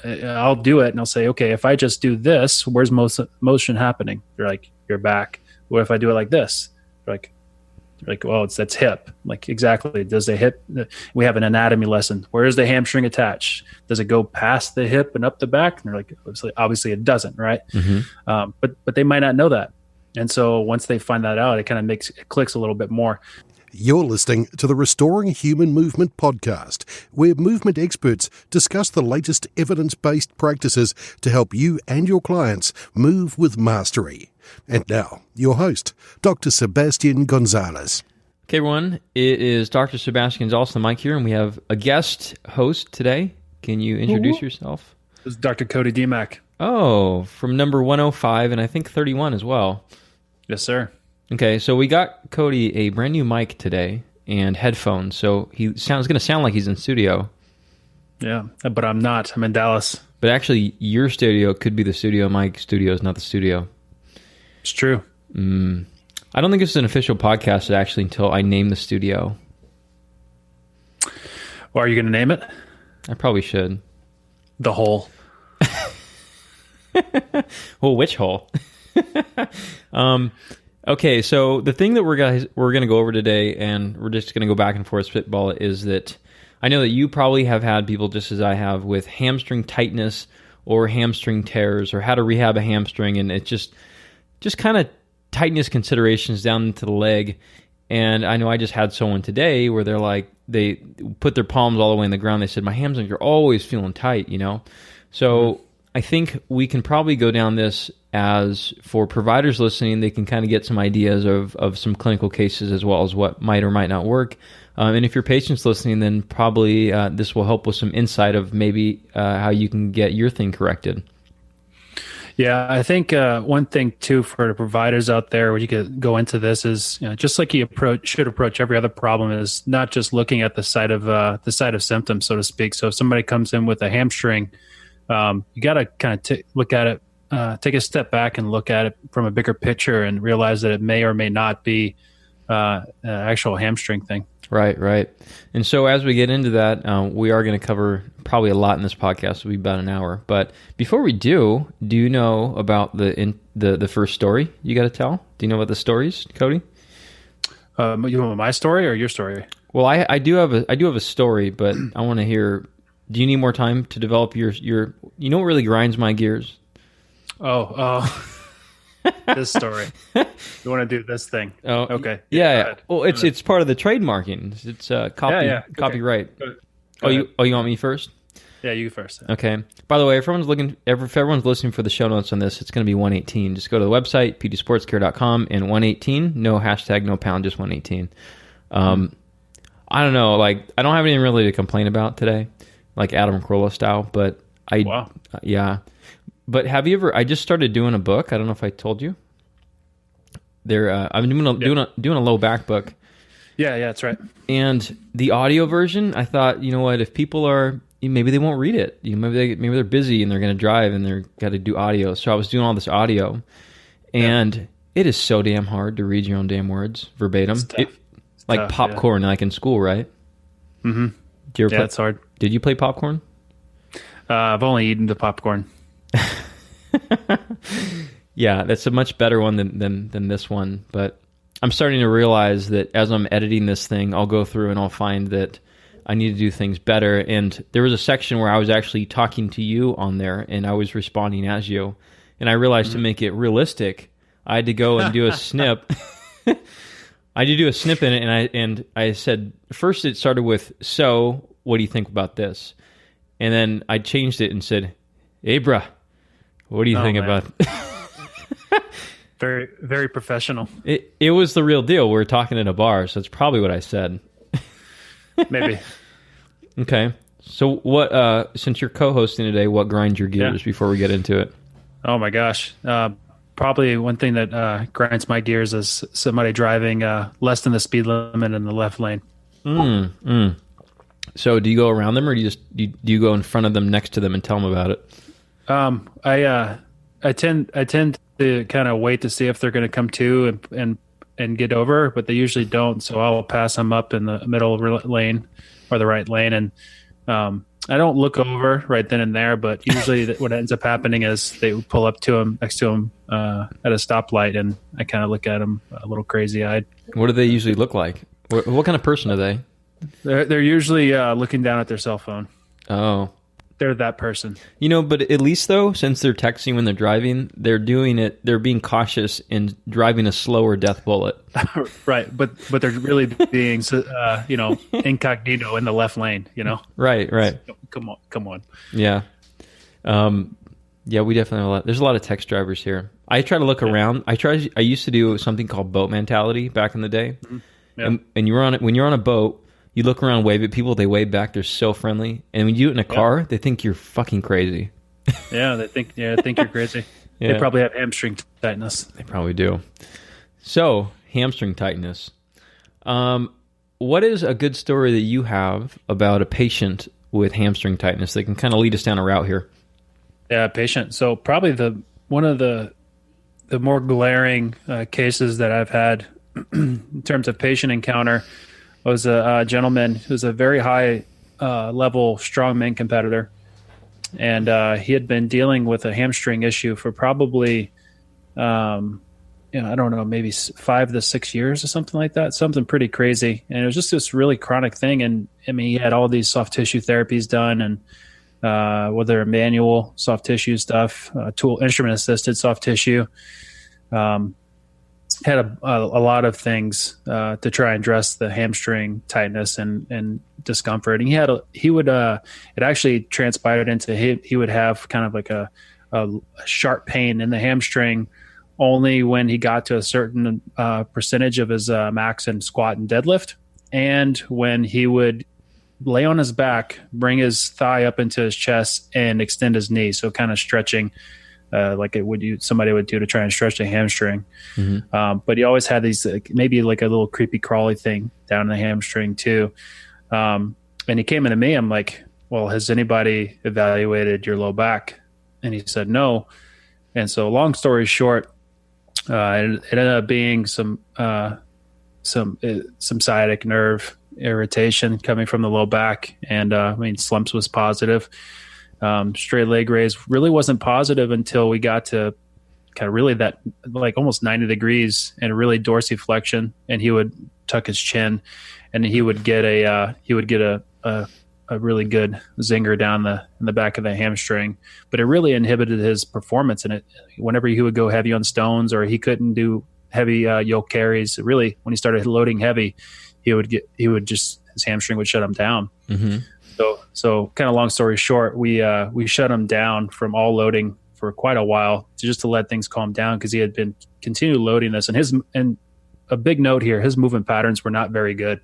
I'll do it and I'll say, okay, if I just do this, where's most motion happening? They're like, your back. What if I do it like this? They're like, well, that's hip. I'm like, exactly. Does the hip, we have an anatomy lesson. Where is the hamstring attached? Does it go past the hip and up the back? And they're like, obviously it doesn't, right? Mm-hmm. But they might not know that. And so once they find that out, it clicks a little bit more. You're listening to the Restoring Human Movement podcast, where movement experts discuss the latest evidence-based practices to help you and your clients move with mastery. And now, your host, Dr. Sebastian Gonzalez. Okay, everyone, it is Dr. Sebastian Gonzalez, the mic here, and we have a guest host today. Can you introduce yourself? This is Dr. Cody Dimak. Oh, from number 105 and I think 31 as well. Yes, sir. Okay, so we got Cody a brand new mic today and headphones, so he's going to sound like he's in studio. Yeah, but I'm not. I'm in Dallas. But actually, your studio could be the studio. My studio is not the studio. It's true. I don't think this is an official podcast actually until I name the studio. Well, are you going to name it? I probably should. The Hole. Well, which hole? Okay, so the thing that we're going to go over today, and we're just going to go back and forth spitball, is that I know that you probably have had people just as I have with hamstring tightness or hamstring tears or how to rehab a hamstring, and it's just kind of tightness considerations down into the leg. And I know I just had someone today where they're like, they put their palms all the way in the ground. They said, my hamstrings are always feeling tight, you know? So I think we can probably go down this as for providers listening, they can kind of get some ideas of some clinical cases as well as what might or might not work. And if your patient's listening, then probably this will help with some insight of maybe how you can get your thing corrected. Yeah, I think one thing too for the providers out there, when you could go into this is, just like you should approach every other problem, is not just looking at the side of symptoms, so to speak. So if somebody comes in with a hamstring, you got to kind of look at it, take a step back and look at it from a bigger picture and realize that it may or may not be an actual hamstring thing. Right. And so as we get into that, we are going to cover probably a lot in this podcast. It'll be about an hour. But before we do you know about the first story you got to tell? Do you know about the stories, Cody? You want my story or your story? Well, I do have a story, but I want to hear. Do you need more time to develop your? You know what really grinds my gears? Oh. This story. You want to do this thing? Oh, okay. Yeah. Well, it's part of the trademarking. It's copyright. Okay. You want me first? Yeah, you first. Okay. By the way, if everyone's listening for the show notes on this, it's going to be 118. Just go to the website pdsportscare.com and 118. No hashtag, no pound, just 118. I don't know. Like, I don't have anything really to complain about today, like Adam Carolla style. But yeah. But have you ever? I just started doing a book. I don't know if I told you. I'm doing a low back book. Yeah, that's right. And the audio version, I thought, you know what? If people are, maybe they won't read it. Maybe they're busy and they're going to drive and they're got to do audio. So I was doing all this audio, and it is so damn hard to read your own damn words verbatim. It's like tough, popcorn, like in school, right? Mm-hmm. It's hard. Did you play popcorn? I've only eaten the popcorn. Yeah, that's a much better one than this one. But I'm starting to realize that as I'm editing this thing, I'll go through and I'll find that I need to do things better. And there was a section where I was actually talking to you on there, and I was responding as you. And I realized to make it realistic, I had to go and do a snip. I had to do a snip in it, and I said, first it started with, so what do you think about this? And then I changed it and said, hey, bruh, what do you think about Very, very professional. It was the real deal. We were talking in a bar, so it's probably what I said. Maybe. Okay. So what, since you're co-hosting today, what grinds your gears before we get into it? Oh my gosh. Probably one thing that grinds my gears is somebody driving less than the speed limit in the left lane. So do you go around them, or do you go in front of them, next to them, and tell them about it? I tend to kind of wait to see if they're going to come to and get over, but they usually don't. So I'll pass them up in the middle lane or the right lane, and I don't look over right then and there, but usually what ends up happening is they pull up to him next to him at a stoplight, and I kind of look at him a little crazy eyed. What do they usually look like? What kind of person are they? They're usually looking down at their cell phone. Oh, they're that person. But at least though, since they're texting when they're driving, they're doing it. They're being cautious in driving a slower death bullet. Right, but they're really being incognito in the left lane. Right. Come on. Yeah. Yeah, we definitely have a lot. There's a lot of text drivers here. I try to look around. I used to do something called boat mentality back in the day. Mm-hmm. Yeah. And when you're on a boat, you look around, wave at people, they wave back. They're so friendly. And when you do it in a car, they think you're fucking crazy. Yeah, they think you're crazy. Yeah. They probably have hamstring tightness. They probably do. So, hamstring tightness. What is a good story that you have about a patient with hamstring tightness that can kind of lead us down a route here? Yeah, patient. So probably one of the more glaring cases that I've had in terms of patient encounter was a gentleman who's a very high level strongman competitor, and he had been dealing with a hamstring issue for probably I don't know, maybe 5 to 6 years or something like that, something pretty crazy. And it was just this really chronic thing. And I mean, he had all these soft tissue therapies done, and whether manual soft tissue stuff, instrument assisted soft tissue, had a lot of things to try and address the hamstring tightness and discomfort. And it actually transpired into he would have kind of like a sharp pain in the hamstring only when he got to a certain percentage of his max in squat and deadlift, and when he would lay on his back, bring his thigh up into his chest, and extend his knee. So kind of stretching like somebody would do to try and stretch the hamstring. Mm-hmm. But he always had these maybe like a little creepy crawly thing down in the hamstring too. And he came into me. I'm like, well, has anybody evaluated your low back? And he said no. And so long story short, it ended up being some sciatic nerve irritation coming from the low back, and slumps was positive. Straight leg raise really wasn't positive until we got to kind of really that like almost 90 degrees and really dorsiflexion, and he would tuck his chin, and he would get a really good zinger down in the back of the hamstring. But it really inhibited his performance, and whenever he would go heavy on stones or he couldn't do heavy yoke carries, really when he started loading heavy, his hamstring would shut him down. Mm-hmm. So kind of long story short, we shut him down from all loading for quite a while just to let things calm down, because he had been continue loading this, and a big note here, his movement patterns were not very good.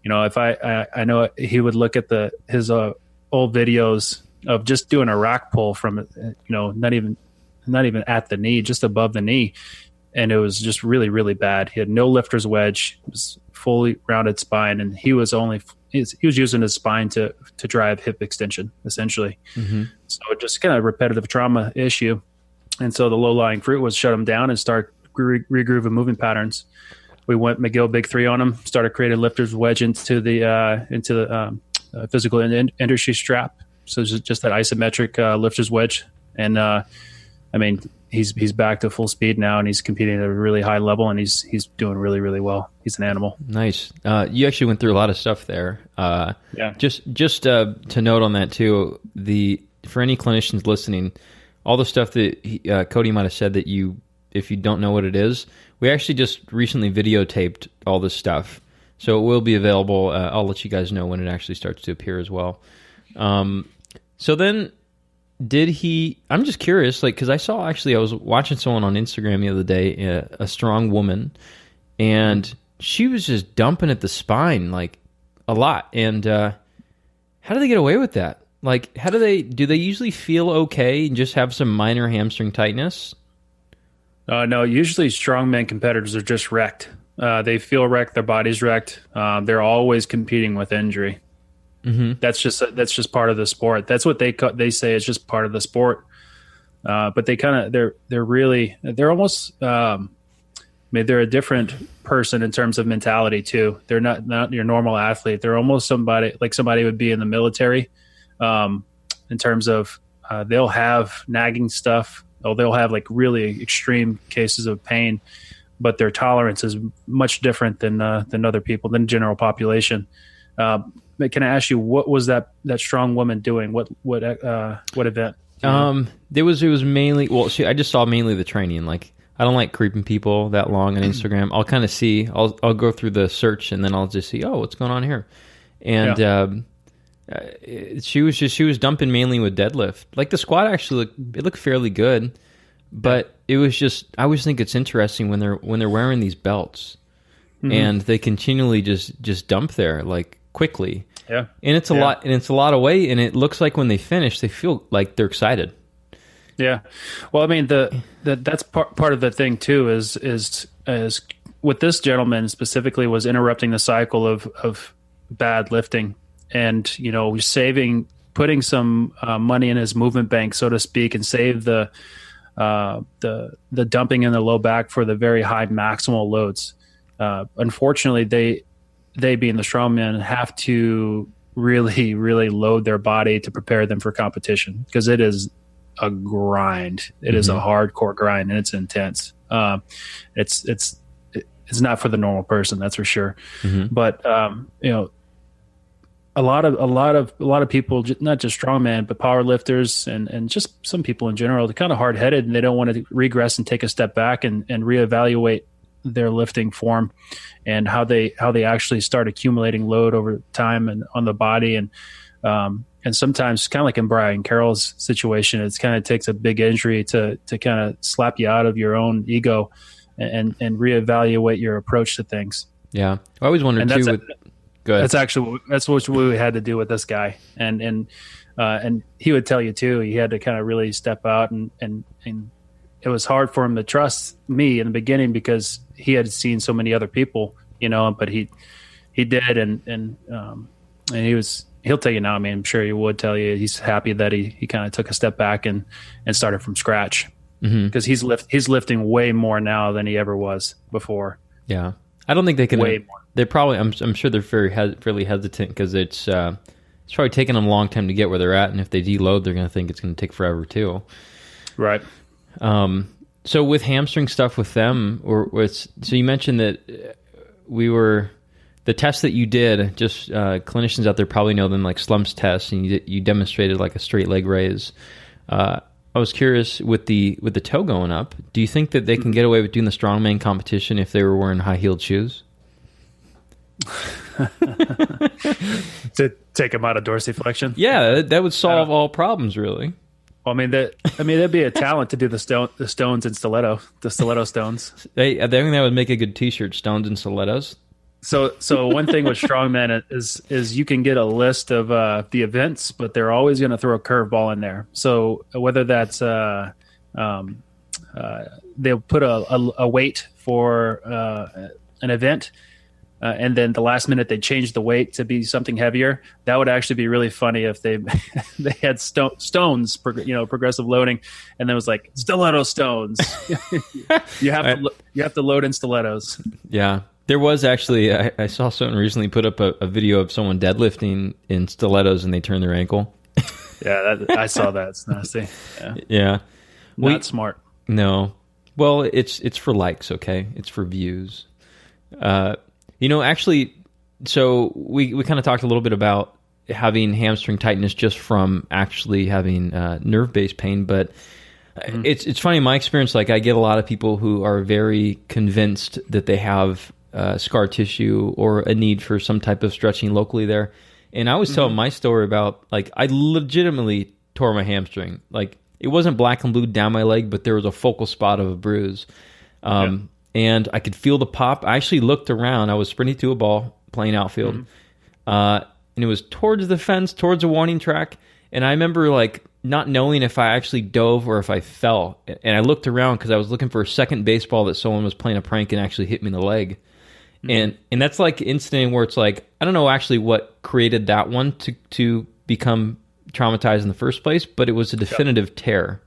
If I know he would look at his old videos of just doing a rack pull from not even at the knee, just above the knee, and it was just really, really bad. He had no lifter's wedge, it was fully rounded spine, and he was using his spine to drive hip extension essentially. Mm-hmm. So just kind of repetitive trauma issue, and so the low lying fruit was shut him down and start regrooving movement patterns. We went McGill Big 3 on him, started creating lifter's wedge into the physical industry strap. So just that isometric lifter's wedge. And he's back to full speed now, and he's competing at a really high level, and he's doing really, really well. He's an animal. Nice. You actually went through a lot of stuff there. Yeah. Just to note on that too, for any clinicians listening, all the stuff that Cody might have said that if you don't know what it is, we actually just recently videotaped all this stuff, so it will be available. I'll let you guys know when it actually starts to appear as well. So then, I'm just curious, because I was watching someone on Instagram the other day, a strong woman, and she was just dumping at the spine like a lot. And how do they get away with that? Like, do they usually feel okay and just have some minor hamstring tightness? No, usually strongman competitors are just wrecked. They feel wrecked. Their body's wrecked. They're always competing with injury. Mm-hmm. That's just part of the sport. That's what they say. It's just part of the sport. But they're almost, they're a different person in terms of mentality too. They're not your normal athlete. They're almost somebody would be in the military. in terms of they'll have nagging stuff, or they'll have like really extreme cases of pain, but their tolerance is much different than other people, than general population. Can I ask you, what was that strong woman doing? What event? It was mainly, I just saw mainly the training. Like, I don't like creeping people that long on Instagram. I'll kind of see, I'll go through the search, and then I'll just see, what's going on here? And she was dumping mainly with deadlift. Like, the squat actually looked fairly good, but it was just, I always think it's interesting when they're wearing these belts, and they continually just dump there, like, quickly. Yeah. And it's a lot of weight, and it looks like when they finish, they feel like they're excited. Yeah. Well, I mean, that's part of the thing too, is with this gentleman specifically, was interrupting the cycle of bad lifting, and, putting some money in his movement bank, so to speak, and save the dumping in the low back for the very high maximal loads. Unfortunately, they being the strongmen have to really, really load their body to prepare them for competition, because it is a grind. It is a hardcore grind, and it's intense. It's not for the normal person, that's for sure. But a lot of people, not just strongman, but power lifters and just some people in general, they're kind of hard headed, and they don't want to regress and take a step back and reevaluate their lifting form and how they actually start accumulating load over time and on the body. And sometimes, kind of like in Brian Carroll's situation, it kind of takes a big injury to kind of slap you out of your own ego and reevaluate your approach to things. Yeah. I always wondered too. That's what we had to do with this guy. And he would tell you too, he had to kind of really step out, and it was hard for him to trust me in the beginning, because he had seen so many other people, but he did. And he'll tell you now, I mean, I'm sure he would tell you, he's happy that he kind of took a step back and started from scratch, because he's lifting way more now than he ever was before. Yeah. I don't think they can, way more. They probably, I'm sure they're fairly hesitant, because it's probably taking them a long time to get where they're at. And if they deload, they're going to think it's going to take forever too. Right. So with hamstring stuff with them, so you mentioned that the tests that you did, just clinicians out there probably know them like slumps tests, and you demonstrated like a straight leg raise. I was curious, with the toe going up, do you think that they can get away with doing the strongman competition if they were wearing high-heeled shoes? To take them out of dorsiflexion? Yeah, that would solve all problems, really. Well, that'd be a talent to do the stones and the stiletto stones. I think that would make a good T-shirt, stones and stilettos. So one thing with strongman is you can get a list of the events, but they're always going to throw a curveball in there. So whether that's they'll put a weight for an event, and then the last minute they change the weight to be something heavier. That would actually be really funny if they had stones, progressive loading, and then it was like stiletto stones. you have to load in stilettos. Yeah. There was actually, I saw someone recently put up a video of someone deadlifting in stilettos, and they turned their ankle. Yeah, I saw that. It's nasty. Yeah. Not smart. No. Well, it's for likes, okay? It's for views. Actually, so we kind of talked a little bit about having hamstring tightness just from actually having nerve-based pain, but it's funny, in my experience, like I get a lot of people who are very convinced that they have scar tissue or a need for some type of stretching locally there. And I always tell my story about, like, I legitimately tore my hamstring. Like, it wasn't black and blue down my leg, but there was a focal spot of a bruise. And I could feel the pop. I actually looked around. I was sprinting to a ball, playing outfield. And it was towards the fence, towards a warning track. And I remember, like, not knowing if I actually dove or if I fell. And I looked around because I was looking for a second baseball that someone was playing a prank and actually hit me in the leg. And that's like an incident where it's like, I don't know actually what created that one to become traumatized in the first place, but it was a definitive tear.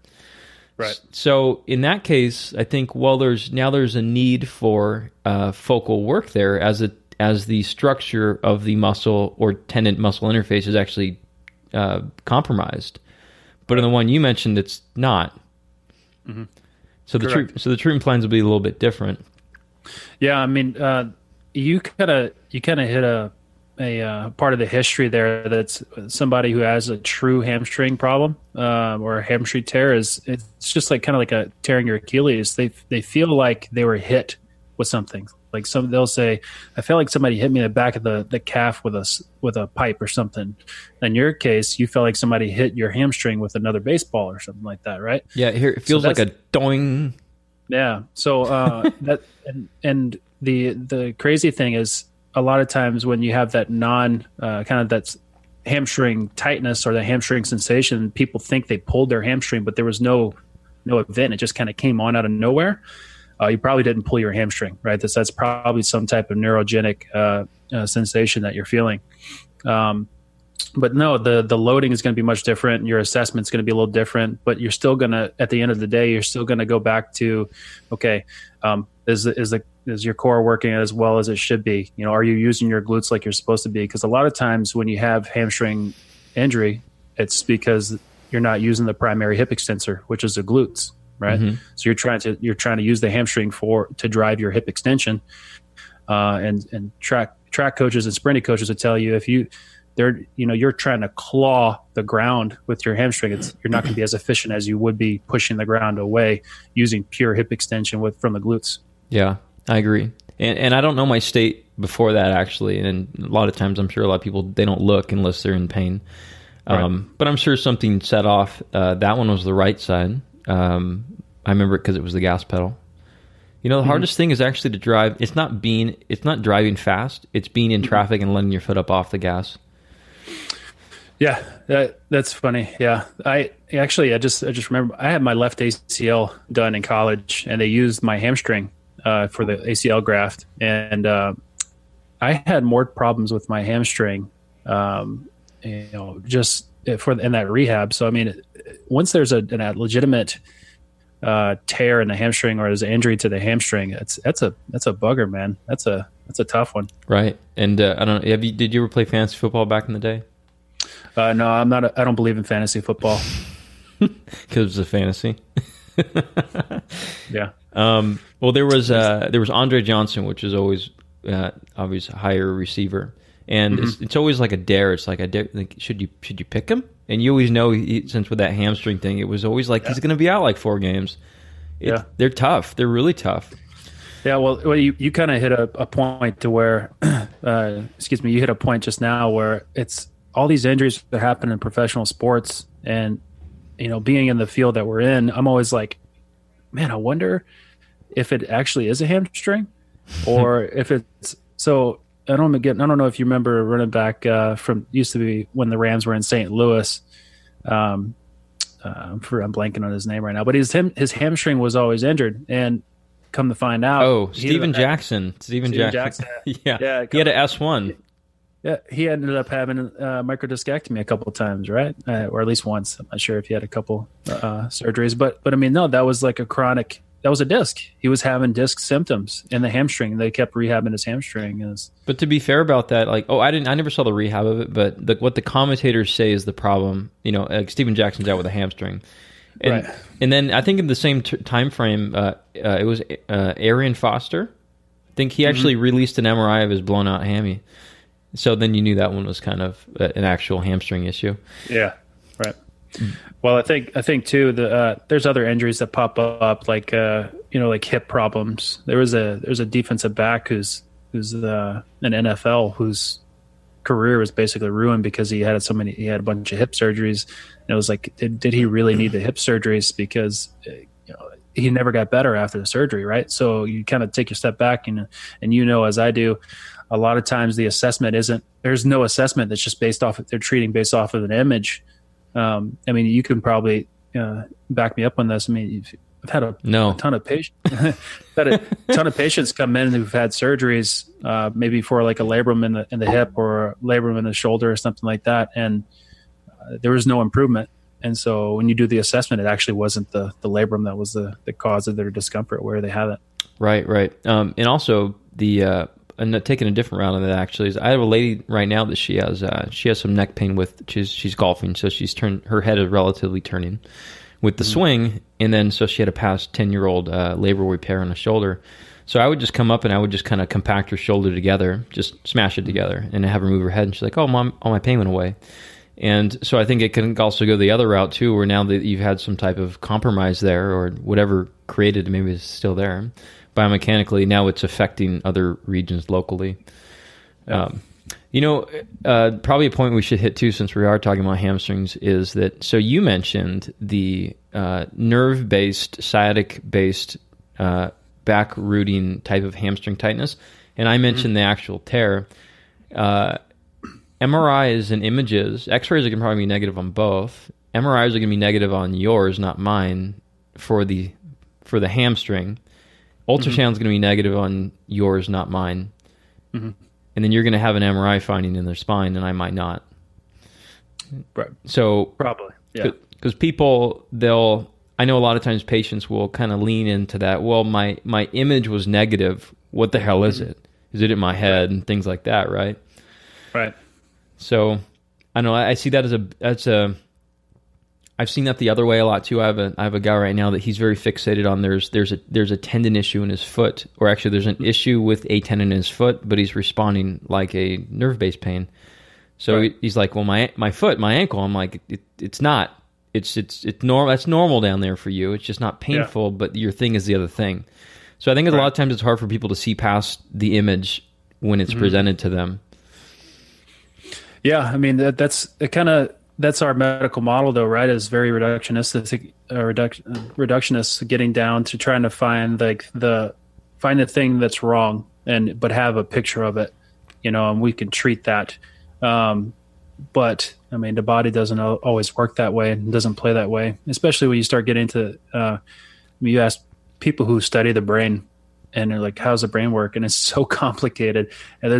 Right. So in that case, I think, well, there's a need for focal work there as the structure of the muscle or tendon muscle interface is actually compromised. But in the one you mentioned, it's not. Mm-hmm. So the treatment plans will be a little bit different. Yeah, I mean, you kind of hit a part of the history there. That's somebody who has a true hamstring problem or a hamstring tear. It's just like kind of like tearing your Achilles. They feel like they were hit with something. Like they'll say, I feel like somebody hit me in the back of the calf with a pipe or something. In your case, you felt like somebody hit your hamstring with another baseball or something like that, right? Yeah, here it feels like a doing. Yeah. So that and the crazy thing is, a lot of times when you have that kind of that's hamstring tightness or the hamstring sensation, people think they pulled their hamstring, but there was no event. It just kind of came on out of nowhere. You probably didn't pull your hamstring, right? That's probably some type of neurogenic sensation that you're feeling. But no, the loading is going to be much different. Your assessment is going to be a little different, but you're still going to, at the end of the day, you're still going to go back to, okay, is your core working as well as it should be? You know, are you using your glutes like you're supposed to be? Because a lot of times when you have hamstring injury, it's because you're not using the primary hip extensor, which is the glutes, right? Mm-hmm. So you're trying to use the hamstring to drive your hip extension. And track coaches and sprinting coaches will tell you you're trying to claw the ground with your hamstring. You're not going to be as efficient as you would be pushing the ground away using pure hip extension from the glutes. Yeah, I agree. And I don't know my state before that, actually. And a lot of times I'm sure a lot of people, they don't look unless they're in pain. Right. But I'm sure something set off. That one was the right side. I remember it because it was the gas pedal. You know, the hardest thing is actually to drive. It's not driving fast. It's being in traffic and letting your foot up off the gas. Yeah, that's funny. Yeah, I just remember I had my left ACL done in college, and they used my hamstring for the ACL graft, and I had more problems with my hamstring, just in that rehab. So I mean, once there's a legitimate tear in the hamstring or there's an injury to the hamstring, that's a bugger, man. That's a tough one. Right. And I don't. Did you ever play fantasy football back in the day? No, I'm not. I don't believe in fantasy football. Because it's a fantasy. Yeah. Well, there was Andre Johnson, which is always obviously a higher receiver, and it's always like a dare. It's like a dare. Like, should you pick him? And you always know, since with that hamstring thing, it was always like he's going to be out like 4 games. They're tough. They're really tough. Yeah, well, you kind of hit a point to where, you hit a point just now where it's all these injuries that happen in professional sports, and being in the field that we're in, I'm always like, man, I wonder if it actually is a hamstring, or if it's so. I don't know if you remember running back from used to be when the Rams were in St. Louis. I'm blanking on his name right now, but his hamstring was always injured, and come to find out, Steven Jackson. Steven Jackson. Yeah, he had an S1. Yeah, he ended up having a microdiscectomy a couple of times, right? Or at least once. I'm not sure if he had a couple surgeries, but I mean, no, that was like that was a disc. He was having disc symptoms in the hamstring. They kept rehabbing his hamstring. But to be fair about that, I never saw the rehab of it, but what the commentators say is the problem. Like Steven Jackson's out with a hamstring. And, right. And then I think in the same time frame, it was Arian Foster. I think he actually released an MRI of his blown out hammy. So then you knew that one was kind of an actual hamstring issue. Yeah, right. Well, I think too, there's other injuries that pop up, like like hip problems. There's a defensive back who's an NFL whose career was basically ruined because he had a bunch of hip surgeries. And it was like, did he really need the hip surgeries? Because he never got better after the surgery, right? So you kind of take a step back and as I do, a lot of times the assessment there's no assessment that's just they're treating based off of an image. I mean, you can probably back me up on this. I mean, I've had a ton of patients, come in who've had surgeries, maybe for like a labrum in the hip or a labrum in the shoulder or something like that, and there was no improvement. And so when you do the assessment, it actually wasn't the labrum that was the cause of their discomfort where they have it. Right. And also the and taking a different route on that actually is I have a lady right now that she has some neck pain with she's golfing, so her head is relatively turning with the swing, and then so she had a past 10-year-old labral repair on the shoulder. So I would just come up and I would just kind of compact her shoulder together, just smash it together, and have her move her head. And she's like, "Oh, Mom, all my pain went away." And so I think it can also go the other route too, where now that you've had some type of compromise there or whatever created, maybe it's still there biomechanically, now it's affecting other regions locally. Yeah. Probably a point we should hit too, since we are talking about hamstrings, is that, so you mentioned the nerve-based, sciatic-based back rooting type of hamstring tightness, and I mentioned the actual tear. MRIs and images, x-rays are going to probably be negative on both. MRIs are going to be negative on yours, not mine, for the hamstring. Ultrasound is going to be negative on yours, not mine. Mm-hmm. And then you're going to have an MRI finding in their spine, and I might not. Right. So probably, yeah. Because people, I know a lot of times patients will kind of lean into that. Well, my image was negative. What the hell is it? Is it in my head and things like that, right? Right. So I know I see that as I've seen that the other way a lot too. I have a guy right now that he's very fixated on there's a tendon issue in his foot, or actually there's an issue with a tendon in his foot, but he's responding like a nerve-based pain. So he's like, well, my foot, my ankle. I'm like, it's not. It's normal. That's normal down there for you. It's just not painful, but your thing is the other thing. So I think a lot of times it's hard for people to see past the image when it's presented to them. Yeah, I mean that's our medical model, though, right? Is very reductionist, getting down to trying to find the thing that's wrong, but have a picture of it, and we can treat that. But I mean, the body doesn't always work that way and doesn't play that way, especially when you start getting to. You ask people who study the brain, and they're like, "How's the brain work?" And it's so complicated, and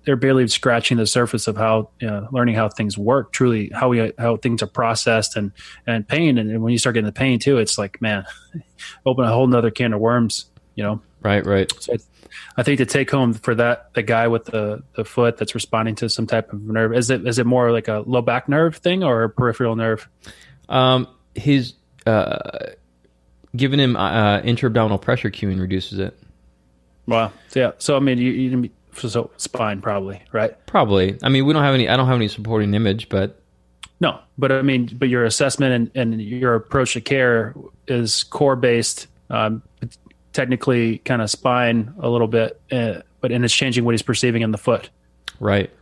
they're barely scratching the surface of how learning how things work, truly how things are processed and pain. And when you start getting the pain too, it's like, man, open a whole nother can of worms, Right. So I think to take home for that, the guy with the foot that's responding to some type of nerve, is it more like a low back nerve thing or a peripheral nerve? He's giving him intra-abdominal pressure cueing reduces it. Wow. Yeah. So I mean, so spine probably, right? Probably. I mean, I don't have any supporting image, but no. But I mean, your assessment and your approach to care is core based, technically kind of spine a little bit, and it's changing what he's perceiving in the foot. Right.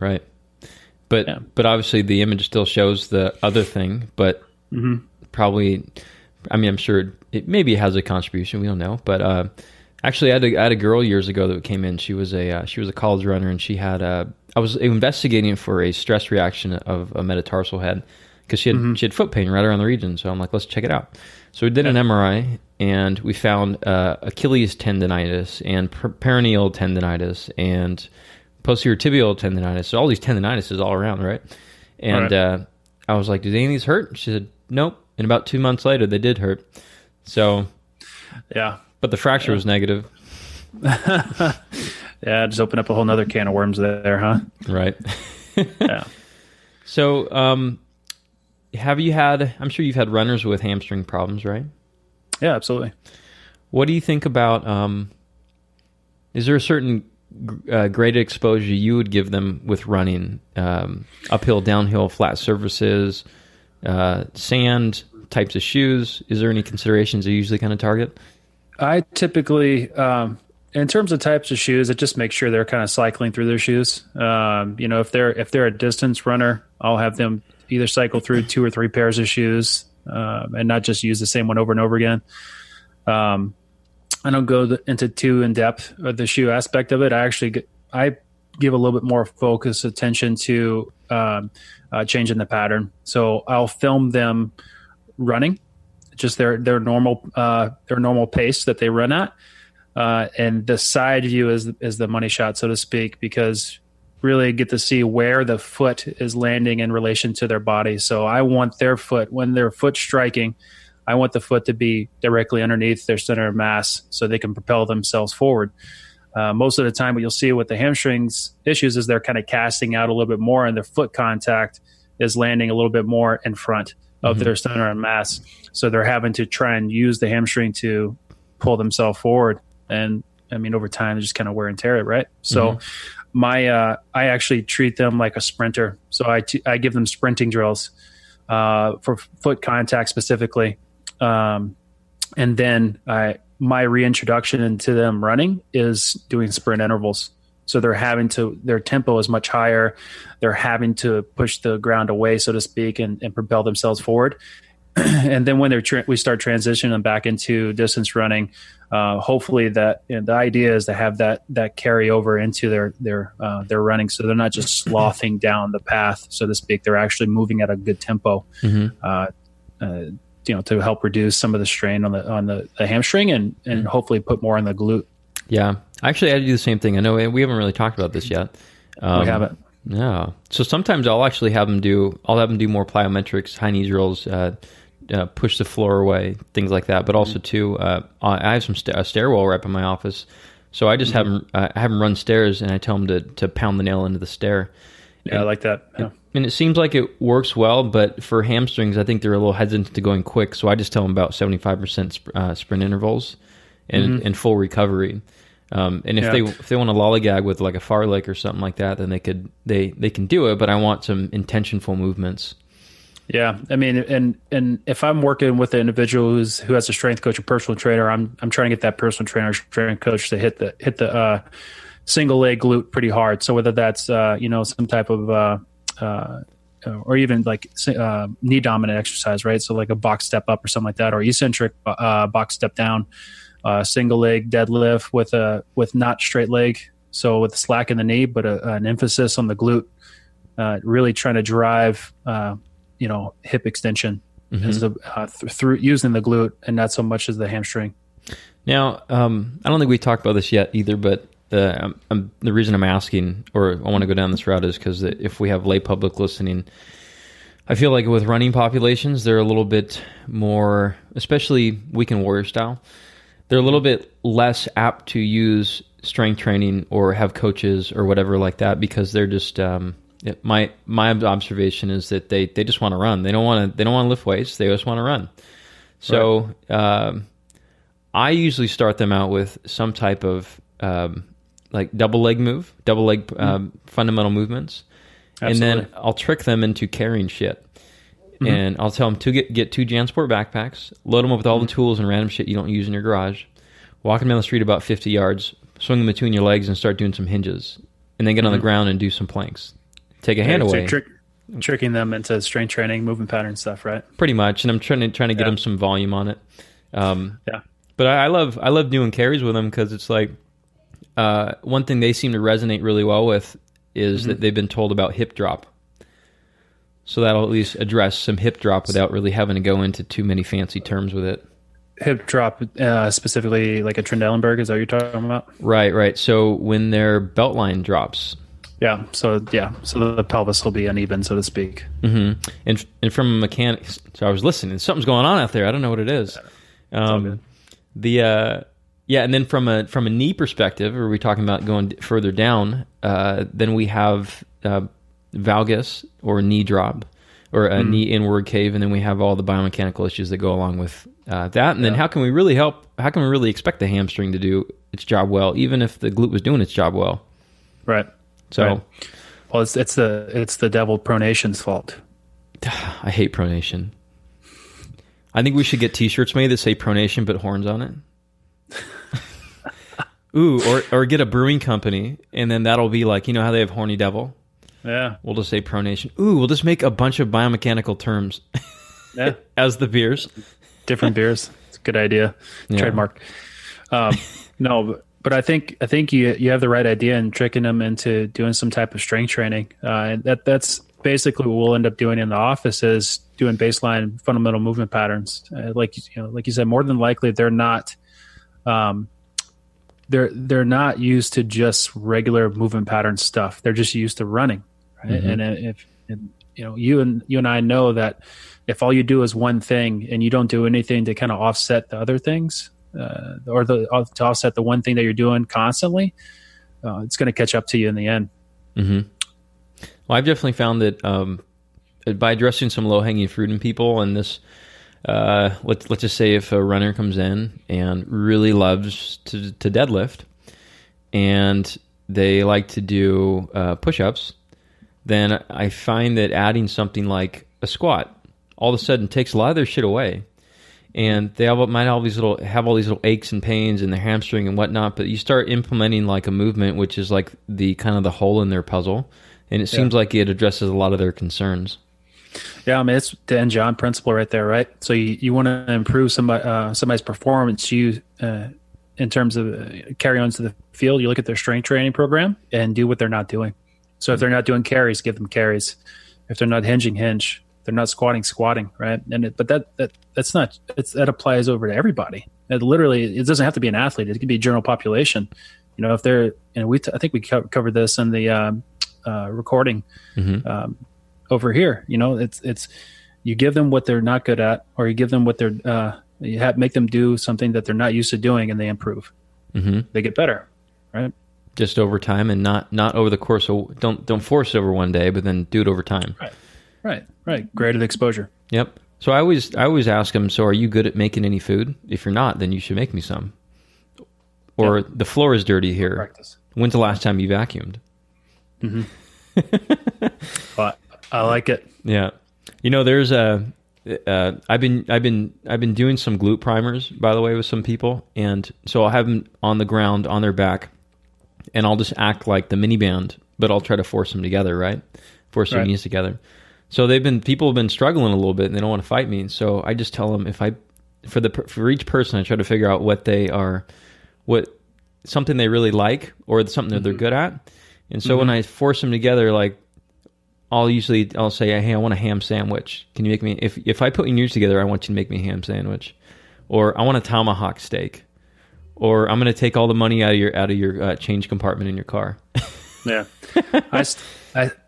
But obviously the image still shows the other thing, but probably. I mean, I'm sure it maybe has a contribution. We don't know, but actually, I had a girl years ago that came in. She was a college runner, and she had I was investigating for a stress reaction of a metatarsal head because she had foot pain right around the region. So I'm like, let's check it out. So we did an MRI, and we found Achilles tendonitis and peroneal tendonitis and posterior tibial tendonitis. So all these tendinitises all around, right? And I was like, "Did any of these hurt?" She said, "Nope." And about 2 months later, they did hurt. So, yeah. But the fracture was negative. Yeah, just open up a whole nother can of worms there, huh? Right. Yeah. So, I'm sure you've had runners with hamstring problems, right? Yeah, absolutely. What do you think about, is there a certain graded exposure you would give them with running? Uphill, downhill, flat surfaces, sand, types of shoes? Is there any considerations you usually kind of target? I typically, in terms of types of shoes, I just make sure they're kind of cycling through their shoes. If they're a distance runner, I'll have them either cycle through 2 or 3 pairs of shoes, and not just use the same one over and over again. I don't go into too in depth of the shoe aspect of it. I give a little bit more focused attention to changing the pattern. So I'll film them running, just their normal pace that they run at, and the side view is the money shot, so to speak, because really get to see where the foot is landing in relation to their body. So I want their foot, when their foot's striking, I want the foot to be directly underneath their center of mass so they can propel themselves forward. Most of the time what you'll see with the hamstrings issues is they're kind of casting out a little bit more, and their foot contact is landing a little bit more in front of their center of mass. So they're having to try and use the hamstring to pull themselves forward. And I mean, over time, they just kind of wear and tear it, right? So I actually treat them like a sprinter. So I give them sprinting drills for foot contact specifically. And then my reintroduction into them running is doing sprint intervals. So their tempo is much higher. They're having to push the ground away, so to speak, and propel themselves forward. And then when we start transitioning them back into distance running, hopefully that the idea is to have that carry over into their running, so they're not just slothing down the path, so to speak. They're actually moving at a good tempo, to help reduce some of the strain on the hamstring and hopefully put more on the glute. Yeah, actually, I do the same thing. I know we haven't really talked about this yet. We haven't. Yeah. So sometimes I'll actually have them do more plyometrics, high knee drills, push the floor away, things like that. But also too, I have a stairwell right up in my office, so I just have them run stairs, and I tell them to pound the nail into the stair. Yeah, I like that. Yeah. And it seems like it works well, but for hamstrings, I think they're a little hesitant to going quick. So I just tell them about 75% sprint intervals and full recovery. And if they want to lollygag with like a fartlek or something like that, then they can do it. But I want some intentionful movements. Yeah, I mean, and if I'm working with an individual who has a strength coach or personal trainer, I'm trying to get that personal trainer or strength coach to hit the single leg glute pretty hard. So whether that's some type of or even like knee dominant exercise, right? So like a box step up or something like that, or eccentric box step down. Single leg deadlift with not straight leg, so with slack in the knee, but an emphasis on the glute, really trying to drive hip extension through using the glute and not so much as the hamstring. Now, I don't think we talked about this yet either, but the reason I'm asking, or I want to go down this route, is because if we have lay public listening, I feel like with running populations, they're a little bit more, especially weekend warrior style, they're a little bit less apt to use strength training or have coaches or whatever like that, because they're just my observation is that they just want to run. They don't want to lift weights. They just want to run. So I usually start them out with some type of like double leg fundamental movements. Absolutely. And then I'll trick them into carrying shit. And I'll tell them to get 2 JanSport backpacks, load them up with all the tools and random shit you don't use in your garage, walk them down the street about 50 yards, swing them between your legs and start doing some hinges, and then get on the ground and do some planks. Take a hand away. Tricking them into strength training, movement pattern stuff, right? Pretty much. And I'm trying to get them some volume on it. But I love doing carries with them, because it's like one thing they seem to resonate really well with is that they've been told about hip drop. So that'll at least address some hip drop without really having to go into too many fancy terms with it. Hip drop, specifically like a Trendelenburg, is that what you're talking about? Right. So when their belt line drops. So the pelvis will be uneven, so to speak. And from a mechanic, so I was listening. Something's going on out there. I don't know what it is. Good. And then from a knee perspective, are we talking about going further down? Then we have valgus, or knee drop, or a knee inward cave, and then we have all the biomechanical issues that go along with that. And then how can we really help? How can we really expect the hamstring to do its job well, even if the glute was doing its job well? Right. So, well, it's the devil pronation's fault. I hate pronation. I think we should get T-shirts made that say pronation but horns on it. Ooh, or get a brewing company, and then that'll be like, how they have horny devil. Yeah. We'll just say pronation. Ooh, we'll just make a bunch of biomechanical terms. Yeah. As the beers. Different beers. It's a good idea. Trademark. No, but I think you have the right idea in tricking them into doing some type of strength training. And that's basically what we'll end up doing in the office, is doing baseline fundamental movement patterns. Like you said, more than likely they're not they're not used to just regular movement pattern stuff. They're just used to running, right? And you and I know that if all you do is one thing and you don't do anything to kind of offset the other things, to offset the one thing that you're doing constantly, it's going to catch up to you in the end. Mm-hmm. Well, I've definitely found that by addressing some low-hanging fruit in people, and this, let's just say if a runner comes in and really loves to deadlift, and they like to do push-ups, then I find that adding something like a squat all of a sudden takes a lot of their shit away. And they might have all these little aches and pains in their hamstring and whatnot, but you start implementing like a movement, which is like the kind of the hole in their puzzle, and it seems like it addresses a lot of their concerns. Yeah, I mean, it's the end John principle right there, right? So you want to improve somebody's performance. You in terms of carry on to the field, you look at their strength training program and do what they're not doing. So if they're not doing carries, give them carries. If they're not hinging, hinge. If they're not squatting, right? But that applies over to everybody. It doesn't have to be an athlete. It could be general population. You know, if they're, I think we covered this in the recording over here. You know, it's you give them what they're not good at, or you give them what they're make them do something that they're not used to doing, and they improve. Mm-hmm. They get better, right? Just over time, and not over the course of don't force it over one day, but then do it over time. Right. Graded exposure. Yep. So I always ask them, so are you good at making any food? If you're not, then you should make me some. Or the floor is dirty here. Practice. When's the last time you vacuumed? Mm-hmm. Well, I like it. Yeah. You know, there's I've been doing some glute primers, by the way, with some people, and so I'll have them on the ground on their back, and I'll just act like the mini band, but I'll try to force them together, right? Force their knees together. So people have been struggling a little bit, and they don't want to fight me. So I just tell them for each person, I try to figure out something they really like, or something that they're good at. And so when I force them together, like I'll say, hey, I want a ham sandwich. Can you make me, if I put your knees together, I want you to make me a ham sandwich, or I want a tomahawk steak, or I'm going to take all the money out of your change compartment in your car. Yeah.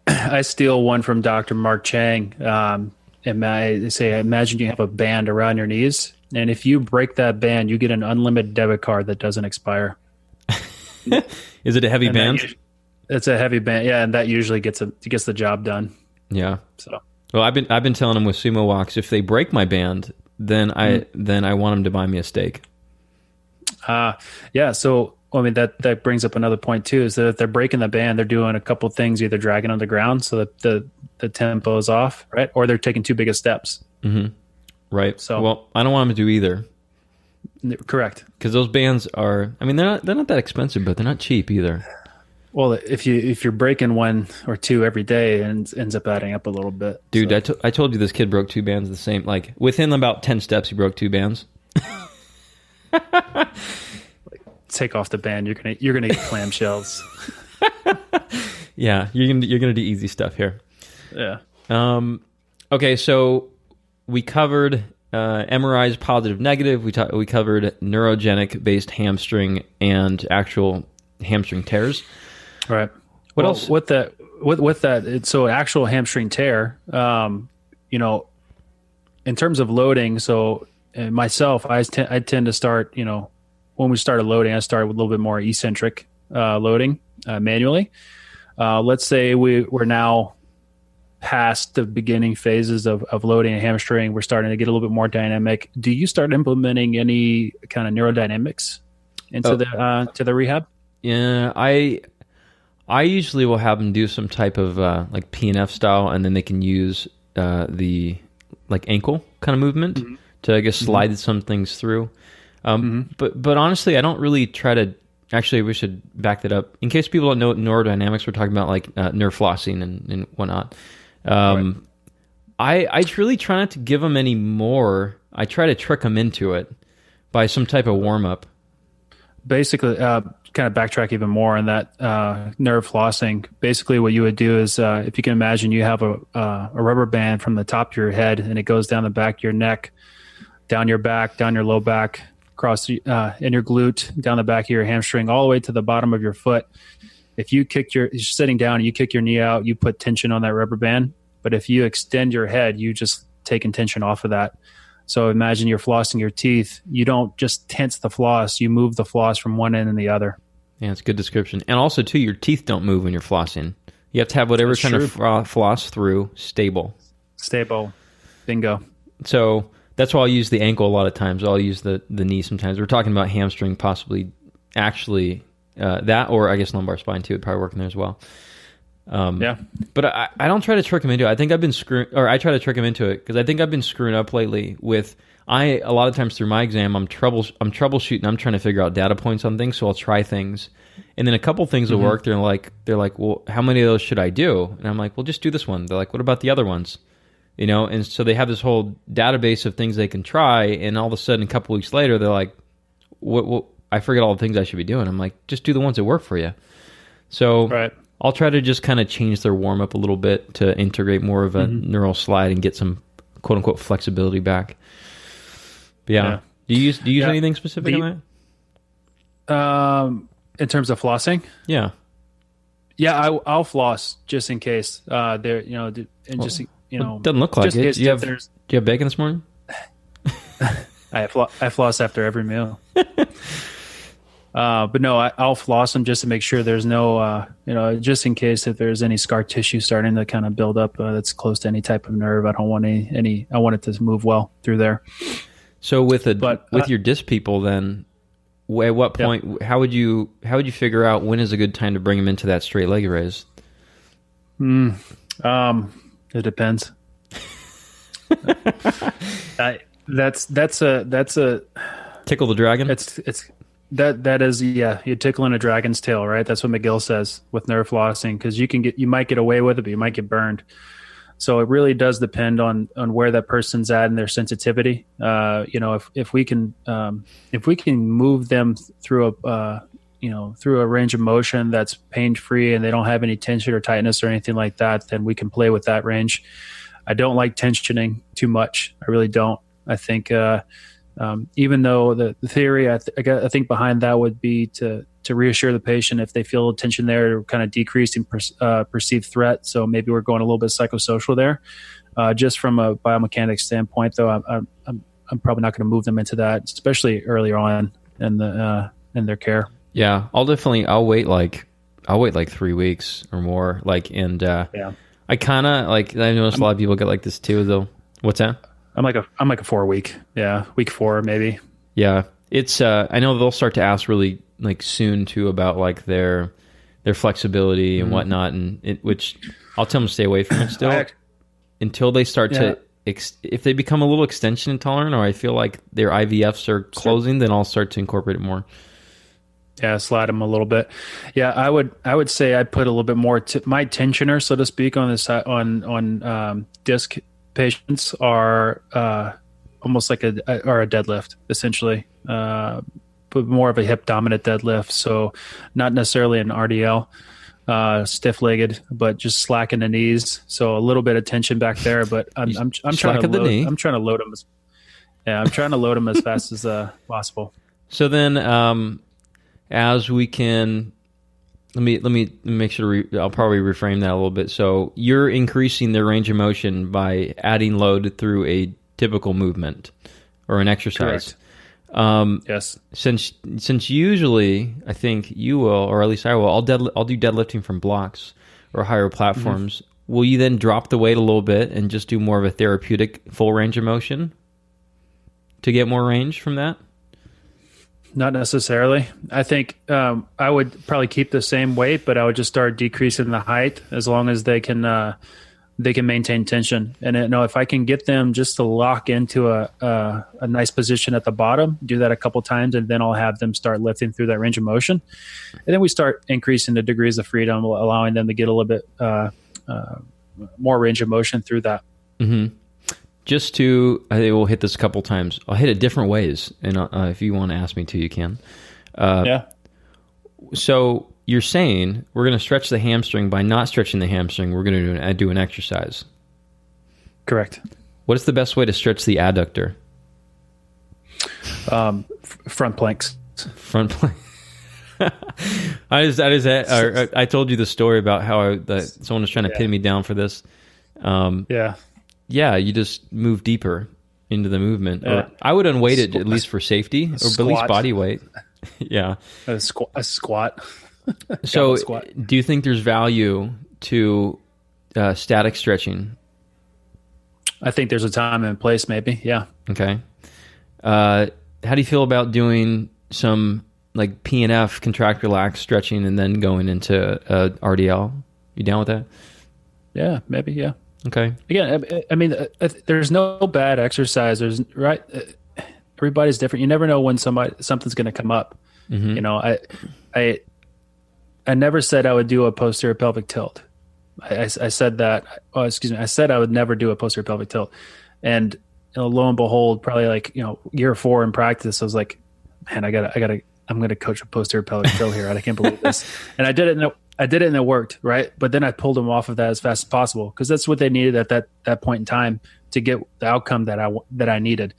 I steal one from Dr. Mark Chang. And I say, imagine you have a band around your knees, and if you break that band, you get an unlimited debit card that doesn't expire. Is it a heavy band? It's a heavy band, yeah, and that usually gets the job done. Yeah. So, well, I've been telling them with sumo walks, if they break my band, then I want them to buy me a steak. Yeah. So, I mean, that brings up another point too, is that if they're breaking the band, they're doing a couple things, either dragging on the ground so that the tempo is off, right? Or they're taking too big of steps. Mm-hmm. Right. So, well, I don't want them to do either. Correct. Because those bands are, I mean, they're not that expensive, but they're not cheap either. Well, if you're breaking one or two every day, and ends up adding up a little bit. Dude, so. I told you this kid broke 2 bands the same, like within about 10 steps, he broke 2 bands. Take off the band, you're gonna get clamshells. Yeah, you're gonna do easy stuff here. Yeah. Okay, so we covered MRI's positive, negative. We covered neurogenic based hamstring and actual hamstring tears. Right. What else? With that, so actual hamstring tear. In terms of loading, so myself, I tend to start. When we started loading, I started with a little bit more eccentric loading manually. Let's say we're now past the beginning phases of loading a hamstring. We're starting to get a little bit more dynamic. Do you start implementing any kind of neurodynamics into the rehab? Yeah, I usually will have them do some type of like P&F style, and then they can use the like ankle kind of movement to, I guess, slide some things through. But honestly, I don't really try to. Actually, we should back that up in case people don't know neurodynamics. We're talking about like nerve flossing and whatnot. I really try not to give them any more. I try to trick them into it by some type of warm up. Basically, kind of backtrack even more on that nerve flossing. Basically, what you would do is, if you can imagine, you have a rubber band from the top of your head, and it goes down the back of your neck, down your back, down your low back, across in your glute, down the back of your hamstring, all the way to the bottom of your foot. If you you're sitting down and you kick your knee out, you put tension on that rubber band. But if you extend your head, you just taking tension off of that. So imagine you're flossing your teeth. You don't just tense the floss. You move the floss from one end and the other. Yeah, it's a good description. And also, too, your teeth don't move when you're flossing. You have to have whatever's trying to floss through stable. Stable. Bingo. So that's why I'll use the ankle a lot of times. I'll use the knee sometimes. We're talking about hamstring, possibly actually that, or I guess lumbar spine too would probably work in there as well. Yeah. But I don't try to trick him into it. I think I've been I try to trick him into it because I think I've been screwing up lately with, a lot of times through my exam, I'm troubleshooting. I'm trying to figure out data points on things. So I'll try things. And then a couple things will work. They're like, well, how many of those should I do? And I'm like, well, just do this one. They're like, what about the other ones? You know? And so they have this whole database of things they can try. And all of a sudden, a couple weeks later, they're like, what I forget all the things I should be doing. I'm like, just do the ones that work for you. So right. I'll try to just kind of change their warm up a little bit to integrate more of a neural slide and get some quote unquote flexibility back. But yeah. Do you use anything specific on that? In terms of flossing? Yeah. Yeah, I'll floss just in case. There, you know, and just you know, it doesn't look like it. Do you have bacon this morning? I floss after every meal. But no, I'll floss them just to make sure there's no, you know, just in case if there's any scar tissue starting to kind of build up that's close to any type of nerve. I don't want any. I want it to move well through there. So with your disc people, then at what point? How would you figure out when is a good time to bring them into that straight leg raise? It depends. That's a tickle the dragon. That is you're tickling a dragon's tail, right? That's what McGill says with nerve flossing, because you might get away with it, but you might get burned. So it really does depend on where that person's at and their sensitivity. You know, if we can move them through a range of motion that's pain free and they don't have any tension or tightness or anything like that, then we can play with that range. I don't like tensioning too much. I really don't. I think even though the theory I think behind that would be to reassure the patient if they feel tension there, kind of decreasing perceived threat. So maybe we're going a little bit psychosocial there. Just from a biomechanics standpoint, though, I'm probably not going to move them into that, especially earlier on in their care. Yeah, I'll wait like 3 weeks or more. I kind of like. I noticed a lot of people get like this too, though. What's that? I'm like a 4 week. Yeah, week 4 maybe. Yeah, it's. I know they'll start to ask really like soon too about like their flexibility and whatnot, and which I'll tell them to stay away from it still until they start to. If they become a little extension intolerant, or I feel like their IVFs are closing, then I'll start to incorporate it more. Yeah, slide them a little bit. Yeah, I would say I'd put a little bit more. My tensioner, so to speak, on this on disc patients are almost like a deadlift, essentially, but more of a hip dominant deadlift. So not necessarily an RDL, stiff-legged, but just slacking the knees. So a little bit of tension back there. But I'm trying to load them. I'm trying to load them as fast as possible. So then, as we can, let me make sure I'll probably reframe that a little bit. So you're increasing the range of motion by adding load through a typical movement or an exercise. Correct. Yes. Since usually I think you will, or at least I will, I'll do deadlifting from blocks or higher platforms. Mm-hmm. Will you then drop the weight a little bit and just do more of a therapeutic full range of motion to get more range from that? Not necessarily. I think I would probably keep the same weight, but I would just start decreasing the height as long as they can maintain tension. And if I can get them just to lock into a nice position at the bottom, do that a couple times, and then I'll have them start lifting through that range of motion. And then we start increasing the degrees of freedom, allowing them to get a little bit more range of motion through that. Mm-hmm. Just to, I think we'll hit this a couple times. I'll hit it different ways, and if you want to ask me to, you can. Yeah. So you're saying we're going to stretch the hamstring. By not stretching the hamstring, we're going to do an exercise. Correct. What is the best way to stretch the adductor? Front planks. Front plank. I told you the story about how someone was trying to pin me down for this. Yeah. Yeah, you just move deeper. into the movement. Or I would unweight it at least for safety, or at least body weight. Yeah. A squat. So squat. Do you think there's value to static stretching? I think there's a time and place, maybe. Yeah. Okay. How do you feel about doing some like PNF, contract, relax stretching, and then going into RDL? You down with that? Yeah, maybe. Yeah. Okay. Again, I mean, there's no bad exercise. There's right. Everybody's different. You never know when something's going to come up. Mm-hmm. You know, I never said I would do a posterior pelvic tilt. I said that. Oh, excuse me. I said I would never do a posterior pelvic tilt, and lo and behold, probably like year 4 in practice, I was like, man, I'm going to coach a posterior pelvic tilt here. I can't believe this. And I did it. And it worked, right? But then I pulled them off of that as fast as possible because that's what they needed at that point in time to get the outcome that I needed.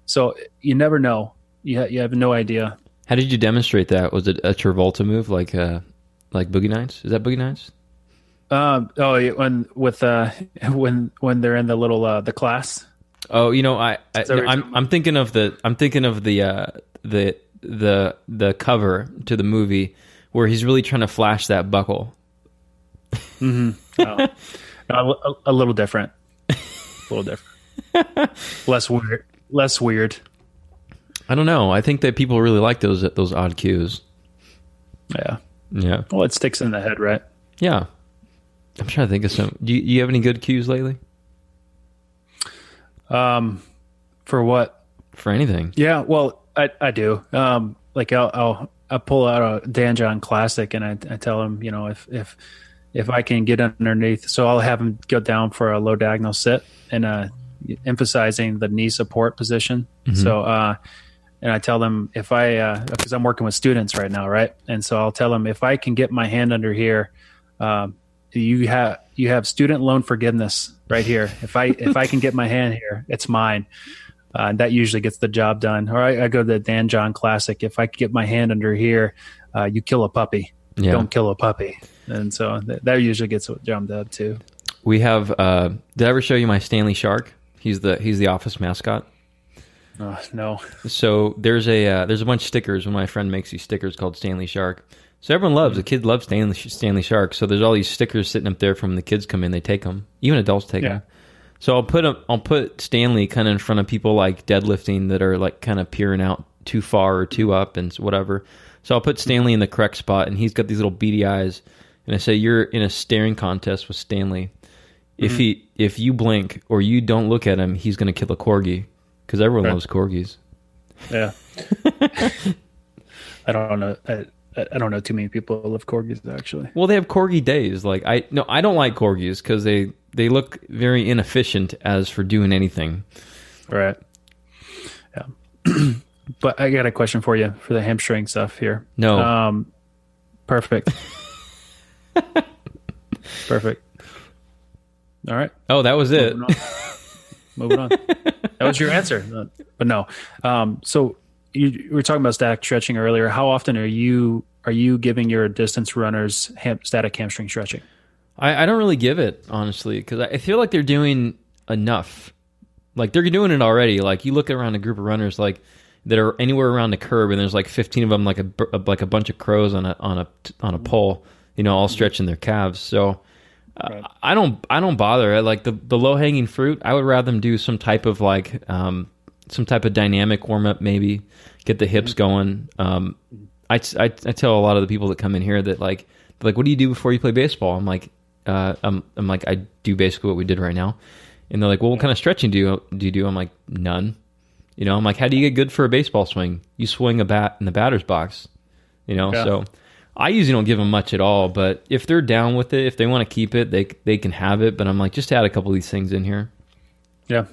So you never know. You have no idea. How did you demonstrate that? Was it a Travolta move like Boogie Nights? Is that Boogie Nights? When they're in the little the class. Oh, I'm thinking of the cover to the movie where he's really trying to flash that buckle. Mm-hmm. A little different. A little different. Less weird. I don't know. I think that people really like those odd cues. Yeah. Yeah. Well, it sticks in the head, right? Yeah. I'm trying to think of some. Do you have any good cues lately? For what? For anything. Yeah. Well, I do. Like I'll pull out a Dan John classic and I tell him, if I can get underneath, so I'll have him go down for a low diagonal sit and emphasizing the knee support position. Mm-hmm. So, and I tell them if because I'm working with students right now, right? And so I'll tell them if I can get my hand under here, you have student loan forgiveness right here. If I can get my hand here, it's mine. That usually gets the job done. Or I go to the Dan John classic. If I can get my hand under here, you kill a puppy. Yeah. Don't kill a puppy. And so that usually gets the job done too. We have. Did I ever show you my Stanley Shark? He's the office mascot. No. So there's a bunch of stickers when my friend makes these stickers called Stanley Shark. So everyone loves, the kids love Stanley Shark. So there's all these stickers sitting up there from the kids come in, they take them. Even adults take them. So I'll put Stanley kind of in front of people like deadlifting that are like kind of peering out too far or too up and whatever. So I'll put Stanley in the correct spot and he's got these little beady eyes. And I say, you're in a staring contest with Stanley. Mm-hmm. If you blink or you don't look at him, he's going to kill a corgi because everyone loves corgis. Yeah. I don't know. I don't know too many people who love corgis actually. Well, they have corgi days. Like I don't like corgis because they look very inefficient as for doing anything. Right. Yeah. But I got a question for you for the hamstring stuff here. No. Perfect. Perfect. All right. Oh, that was it. Moving on. That was your answer. But no. So you were talking about static stretching earlier. How often are you giving your distance runners static hamstring stretching? I don't really give it, honestly, because I feel like they're doing enough. Like they're doing it already. Like you look around a group of runners like that are anywhere around the curb, and there's like 15 of them, like a bunch of crows on a pole, all stretching their calves. So right. I don't bother. I like the low hanging fruit. I would rather them do some type of like some type of dynamic warm up, maybe get the hips going. I tell a lot of the people that come in here that like what do you do before you play baseball? I'm like I do basically what we did right now. And they're like, well, what kind of stretching do you do? I'm like, none. I'm like, how do you get good for a baseball swing? You swing a bat in the batter's box. Yeah. So I usually don't give them much at all. But if they're down with it, if they want to keep it, they can have it. But I'm like, just add a couple of these things in here. Yeah,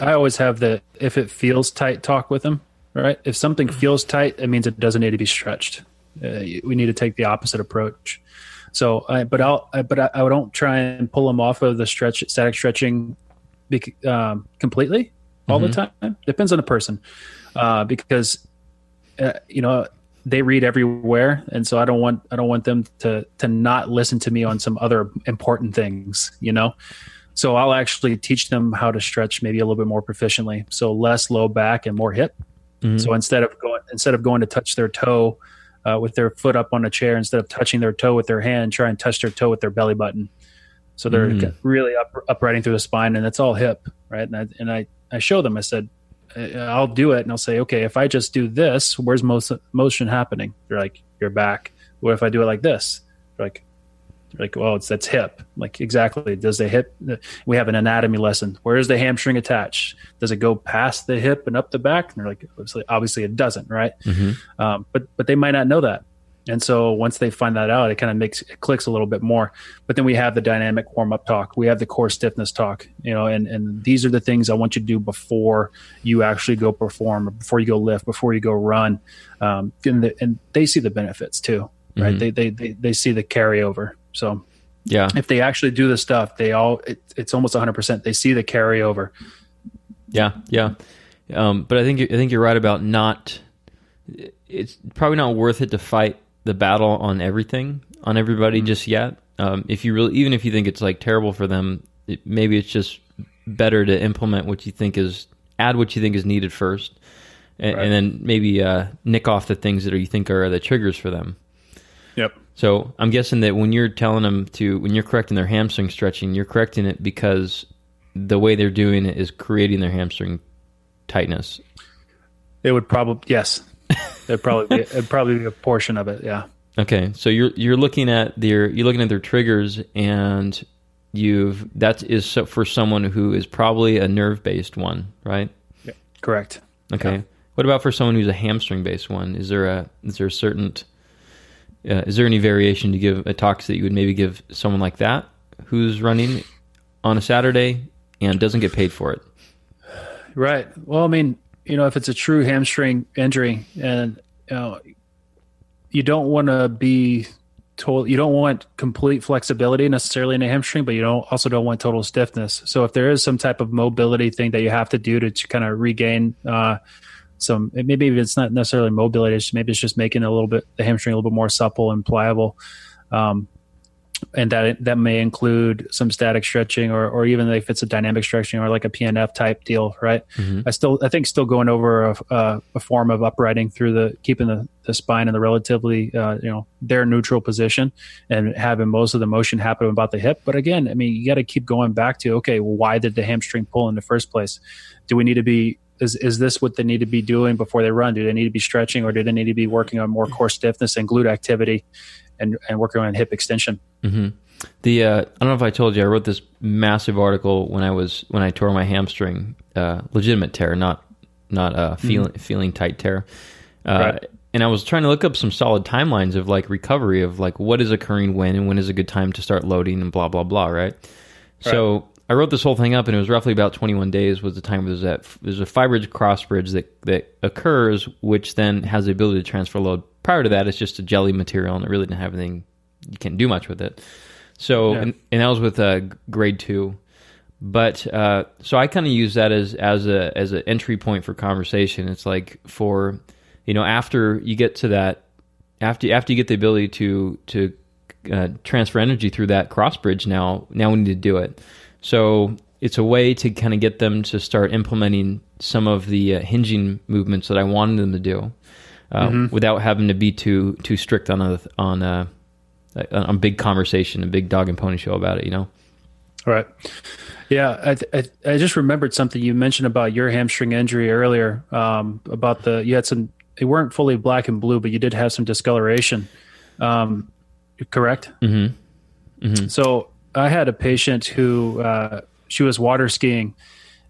I always have the if it feels tight talk with them. Right? If something feels tight, it means it doesn't need to be stretched. We need to take the opposite approach. So, I don't try and pull them off of the static stretching completely all the time. Depends on the person, because they read everywhere, and so I don't want them to not listen to me on some other important things. So I'll actually teach them how to stretch maybe a little bit more proficiently. So less low back and more hip. Mm-hmm. So instead of going to touch their toe with their foot up on a chair, instead of touching their toe with their hand, try and touch their toe with their belly button. So they're really uprighting through the spine, and it's all hip, right? And I show them. I said, I'll do it, and I'll say, okay, if I just do this, where's motion happening? They're like, your back. What if I do it like this? They're like, well, that's hip. I'm like, exactly. Does the hip? We have an anatomy lesson. Where is the hamstring attached? Does it go past the hip and up the back? And they're like, obviously it doesn't, right? Mm-hmm. But they might not know that. And so once they find that out, it clicks a little bit more. But then we have the dynamic warm-up talk. We have the core stiffness talk, and these are the things I want you to do before you actually go perform, before you go lift, before you go run. And they see the benefits too, right? Mm-hmm. They see the carryover. So yeah, if they actually do the stuff, it's almost 100%. They see the carryover. Yeah. But I think you're right about it's probably not worth it to fight the battle on everybody mm-hmm. just yet. Even if you think it's like terrible for them, maybe it's just better to implement what you think is needed first, and then maybe nick off the things that you think are the triggers for them. Yep. So I'm guessing that when you're telling them when you're correcting their hamstring stretching, you're correcting it because the way they're doing it is creating their hamstring tightness. It would probably, yes. It'd probably be a portion of it. Yeah. Okay. So you're looking at their triggers, and for someone who is probably a nerve-based one, right? Yeah. Correct. Okay. Yeah. What about for someone who's a hamstring-based one? Is there any variation to give a talks that you would maybe give someone like that who's running on a Saturday and doesn't get paid for it? Right. Well, I mean, if it's a true hamstring injury, and you don't want to be told, you don't want complete flexibility necessarily in a hamstring, but you also don't want total stiffness. So if there is some type of mobility thing that you have to do to kind of regain maybe it's not necessarily mobility, maybe it's just making the hamstring a little bit more supple and pliable. And that may include some static stretching or even if it's a dynamic stretching or like a PNF type deal, right? Mm-hmm. I think still going over a form of uprighting through keeping the spine in the relatively, their neutral position and having most of the motion happen about the hip. But again, I mean, you got to keep going back to, okay, well, why did the hamstring pull in the first place? Do we need to be, is this what they need to be doing before they run? Do they need to be stretching, or do they need to be working on more core stiffness and glute activity and working on hip extension? Mm-hmm. I don't know if I told you, I wrote this massive article when I tore my hamstring, legitimate tear, not feeling tight tear. Right. And I was trying to look up some solid timelines of like recovery of like what is occurring when, and when is a good time to start loading and blah, blah, blah. Right. So I wrote this whole thing up, and it was roughly about 21 days was the time there's a fiber cross bridge that occurs, which then has the ability to transfer load. Prior to that, it's just a jelly material, and it really didn't have anything. You can't do much with it. So, and that was with grade 2. But so I kind of use that as an entry point for conversation. It's like for after you get to that, after you get the ability to transfer energy through that cross bridge, now we need to do it. So it's a way to kind of get them to start implementing some of the hinging movements that I wanted them to do, without having to be too strict on big conversation, a big dog and pony show about it. Right. Yeah, I just remembered something you mentioned about your hamstring injury earlier. About you had some. They weren't fully black and blue, but you did have some discoloration. Correct. Mm-hmm. Mm-hmm. So I had a patient who she was water skiing,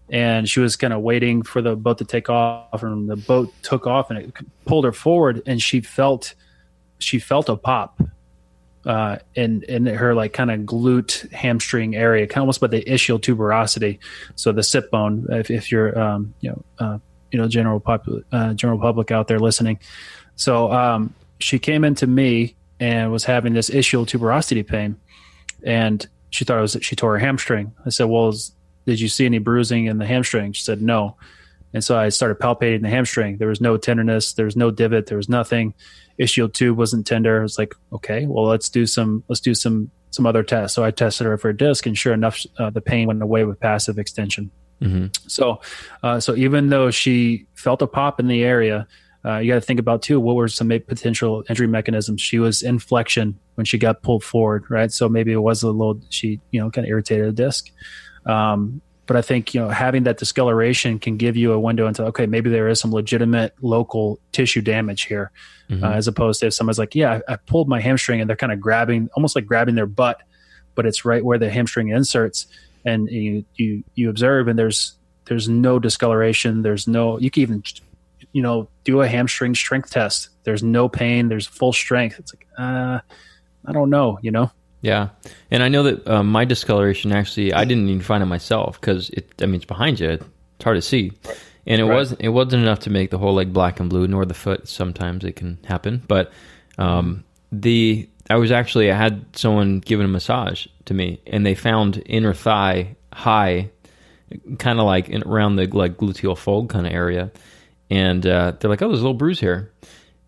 and she was kind of waiting for the boat to take off, and the boat took off, and it pulled her forward, and she felt a pop in her like kind of glute hamstring area, kind of almost by the ischial tuberosity, so the sit bone. If you're general public out there listening, so she came into me and was having this ischial tuberosity pain, and she thought she tore her hamstring. I said, well, did you see any bruising in the hamstring? She said, no. And so I started palpating the hamstring. There was no tenderness. There was no divot. There was nothing. Ischial tube wasn't tender. I was like, okay, well, let's do some some other tests. So I tested her for a disc, and sure enough, the pain went away with passive extension. Mm-hmm. So even though she felt a pop in the area, you got to think about too, what were some potential injury mechanisms? She was in flexion when she got pulled forward, right? So maybe it was she kind of irritated a disc. But I think, having that discoloration can give you a window into, okay, maybe there is some legitimate local tissue damage here, as opposed to if someone's like, yeah, I pulled my hamstring, and they're kind of almost like grabbing their butt, but it's right where the hamstring inserts, and you observe, and there's no discoloration. You can even, do a hamstring strength test. There's no pain. There's full strength. It's like, I don't know, Yeah. And I know that my discoloration, actually, I didn't even find it myself, because it's behind you. It's hard to see. And it wasn't enough to make the whole leg black and blue, nor the foot. Sometimes it can happen. But I had someone giving a massage to me, and they found inner thigh high, kind of like around the gluteal fold kind of area. And they're like, oh, there's a little bruise here.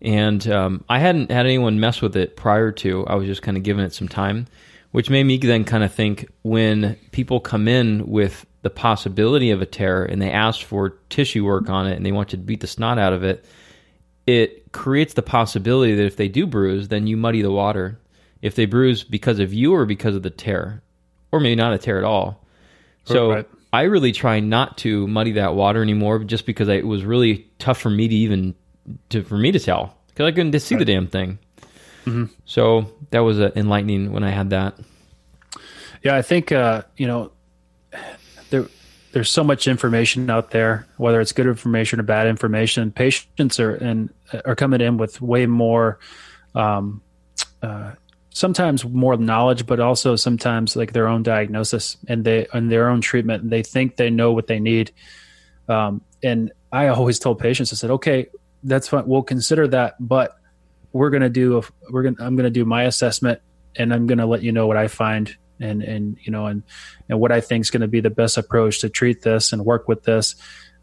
And I hadn't had anyone mess with it prior to. I was just kind of giving it some time, which made me then kind of think, when people come in with the possibility of a tear and they ask for tissue work on it and they want you to beat the snot out of it, it creates the possibility that if they do bruise, then you muddy the water. If they bruise because of you or because of the tear, or maybe not a tear at all. So right. I really try not to muddy that water anymore, just because it was really tough for me to tell, because I couldn't see the damn thing. Mm-hmm. So that was enlightening when I had that. Yeah, I think there's so much information out there, whether it's good information or bad information. Patients are coming in with way more, sometimes more knowledge, but also sometimes like their own diagnosis and their own treatment, and they think they know what they need. And I always told patients, I said, okay, that's fine. We'll consider that, but I'm going to do my assessment, and I'm going to let you know what I find and what I think is going to be the best approach to treat this and work with this.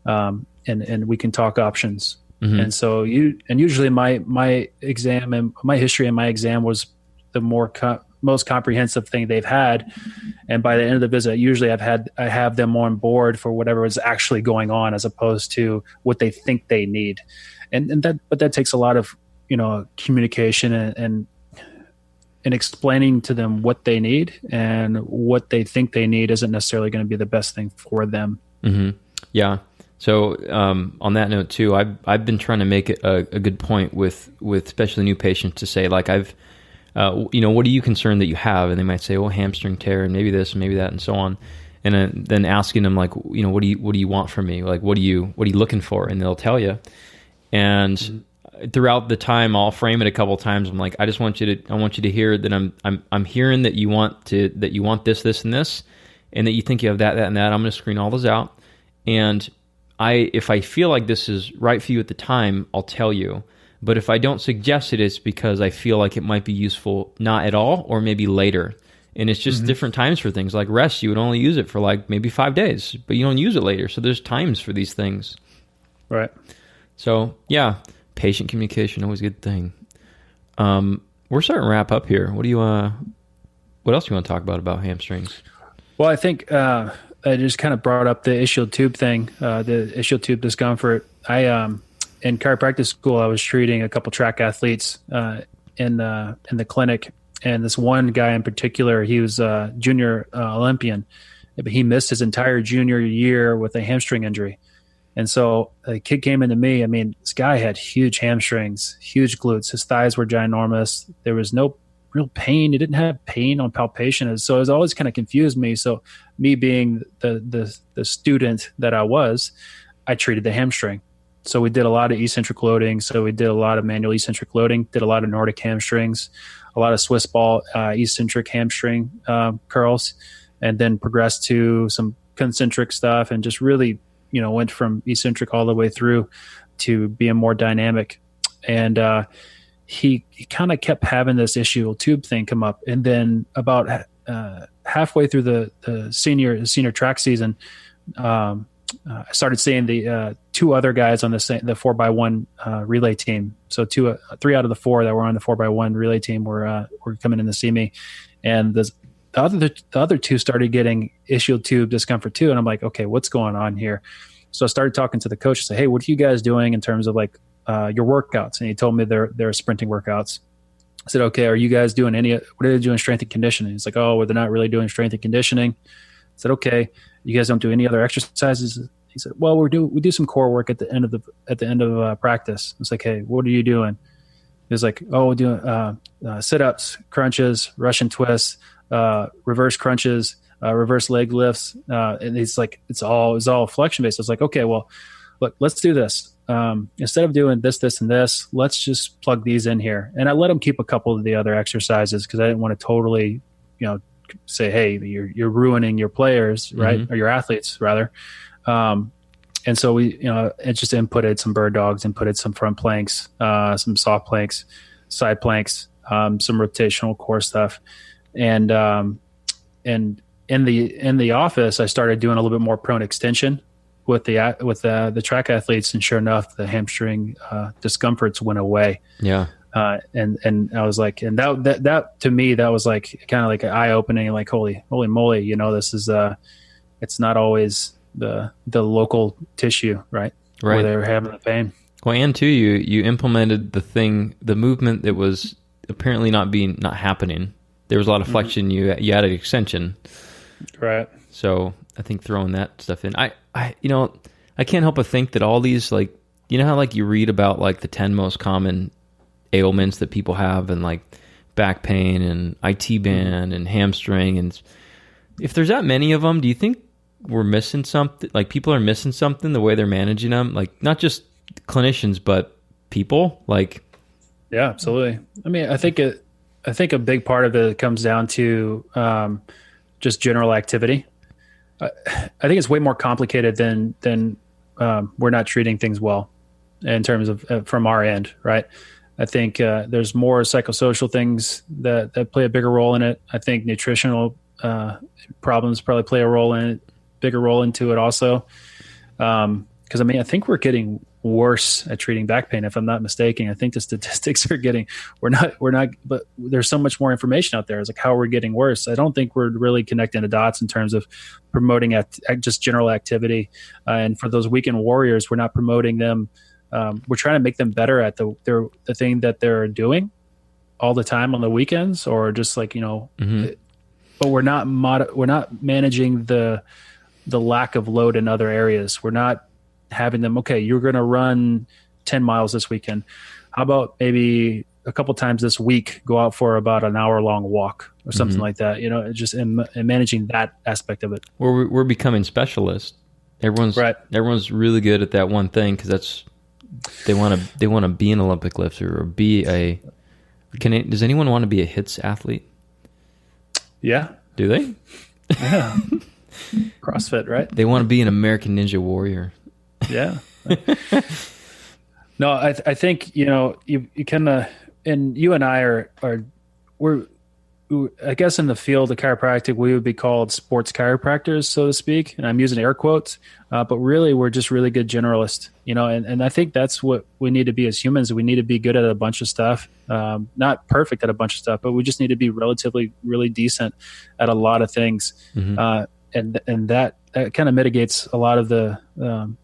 And we can talk options. Mm-hmm. And so usually my exam and my history and my exam was the most comprehensive thing they've had. And by the end of the visit, usually I have them on board for whatever is actually going on, as opposed to what they think they need. But that takes a lot of, communication and explaining to them what they need, and what they think they need isn't necessarily going to be the best thing for them. Mm-hmm. Yeah. So on that note too, I've been trying to make it a good point with especially new patients to say, like, what are you concerned that you have? And they might say, hamstring tear, and maybe this, and maybe that, and so on. And then asking them, like, what do you want from me? Like, what are you looking for? And they'll tell you. And mm-hmm. Throughout the time, I'll frame it a couple of times. I'm like, I want you to hear that I'm hearing that you want this, and this, and that you think you have that, and that. I'm going to screen all those out. And if I feel like this is right for you at the time, I'll tell you. But if I don't suggest it, it's because I feel like it might be useful not at all, or maybe later. And it's just mm-hmm. different times for things. Like rest, you would only use it for like maybe 5 days, but you don't use it later. So there's times for these things. Right. So yeah, patient communication, always a good thing. We're starting to wrap up here. What else do you want to talk about hamstrings? Well, I think I just kind of brought up the ischial tube thing, the ischial tube discomfort. In chiropractic school, I was treating a couple track athletes in the clinic, and this one guy in particular, he was a junior Olympian, but he missed his entire junior year with a hamstring injury. And so a kid came into me. I mean, this guy had huge hamstrings, huge glutes. His thighs were ginormous. There was no real pain. He didn't have pain on palpation. So it always kind of confused me. So me being the student that I was, I treated the hamstring. So we did a lot of eccentric loading. So we did a lot of manual eccentric loading, did a lot of Nordic hamstrings, a lot of Swiss ball eccentric hamstring curls, and then progressed to some concentric stuff, and just really, went from eccentric all the way through to being more dynamic. And he kind of kept having this ischial tube thing come up. And then about halfway through the senior track season, I started seeing the two other guys on the 4x1 relay team. So 3 out of the 4 that were on the 4x1 relay team were coming in to see me. And the other two started getting ischial tube discomfort too. And I'm like, okay, what's going on here? So I started talking to the coach and say, hey, what are you guys doing in terms of like your workouts? And he told me they're sprinting workouts. I said, okay, are you guys doing what are they doing strength and conditioning? He's like, oh, well, they're not really doing strength and conditioning. I said, okay, you guys don't do any other exercises? He said, well, we do some core work at the end of practice. I was like, hey, what are you doing? He was like, oh, we're doing sit-ups, crunches, Russian twists, reverse crunches, reverse leg lifts. And he's like, it's all flexion based. I was like, okay, well, look, let's do this. Instead of doing this, and this, let's just plug these in here. And I let him keep a couple of the other exercises because I didn't want to totally, say, hey, you're ruining your players, right? Mm-hmm. Or your athletes rather. And so we, it just inputted some bird dogs, inputted some front planks, some soft planks, side planks, some rotational core stuff. And in the office, I started doing a little bit more prone extension with the track athletes, and sure enough, the hamstring discomforts went away. Yeah. And I was like, and that to me, that was like kind of like an eye opening, like holy moly, this is it's not always the local tissue, right? Where they're having the pain. Well, and too, you implemented the movement that was apparently not happening. There was a lot of flexion. Mm-hmm. You added extension, right? So I think throwing that stuff in, I can't help but think that all these, like, how like you read about like the 10 most common ailments that people have, and like back pain and IT band and hamstring, and if there's that many of them, do you think we're missing something? Like people are missing something the way they're managing them, like not just clinicians but people. Like, yeah, absolutely. I mean, I think a big part of it comes down to just general activity. I think it's way more complicated than we're not treating things well in terms of from our end, right? I think there's more psychosocial things that play a bigger role in it. I think nutritional problems probably play a bigger role into it also. Because I think we're getting worse at treating back pain, if I'm not mistaken. I think the statistics are we're not, but there's so much more information out there. It's like, how are we getting worse? I don't think we're really connecting the dots in terms of promoting just general activity. And for those weekend warriors, we're not promoting them. We're trying to make them better at the thing that they're doing all the time on the weekends, or just like, mm-hmm. But we're not managing the lack of load in other areas. We're not having them, okay, you're going to run 10 miles this weekend. How about maybe a couple times this week, go out for about an hour long walk or something like that, just in managing that aspect of it. We're becoming specialists. Everyone's really good at that one thing, because they want to be an Olympic lifter or be does anyone want to be a HIITS athlete? Yeah. Do they? Yeah. CrossFit, right? They want to be an American Ninja Warrior. Yeah. No, I think, you kind of, and you and I we're, I guess in the field of chiropractic, we would be called sports chiropractors, so to speak. And I'm using air quotes, but really we're just really good generalists, and I think that's what we need to be as humans. We need to be good at a bunch of stuff, not perfect at a bunch of stuff, but we just need to be relatively really decent at a lot of things. Mm-hmm. And that kind of mitigates a lot of the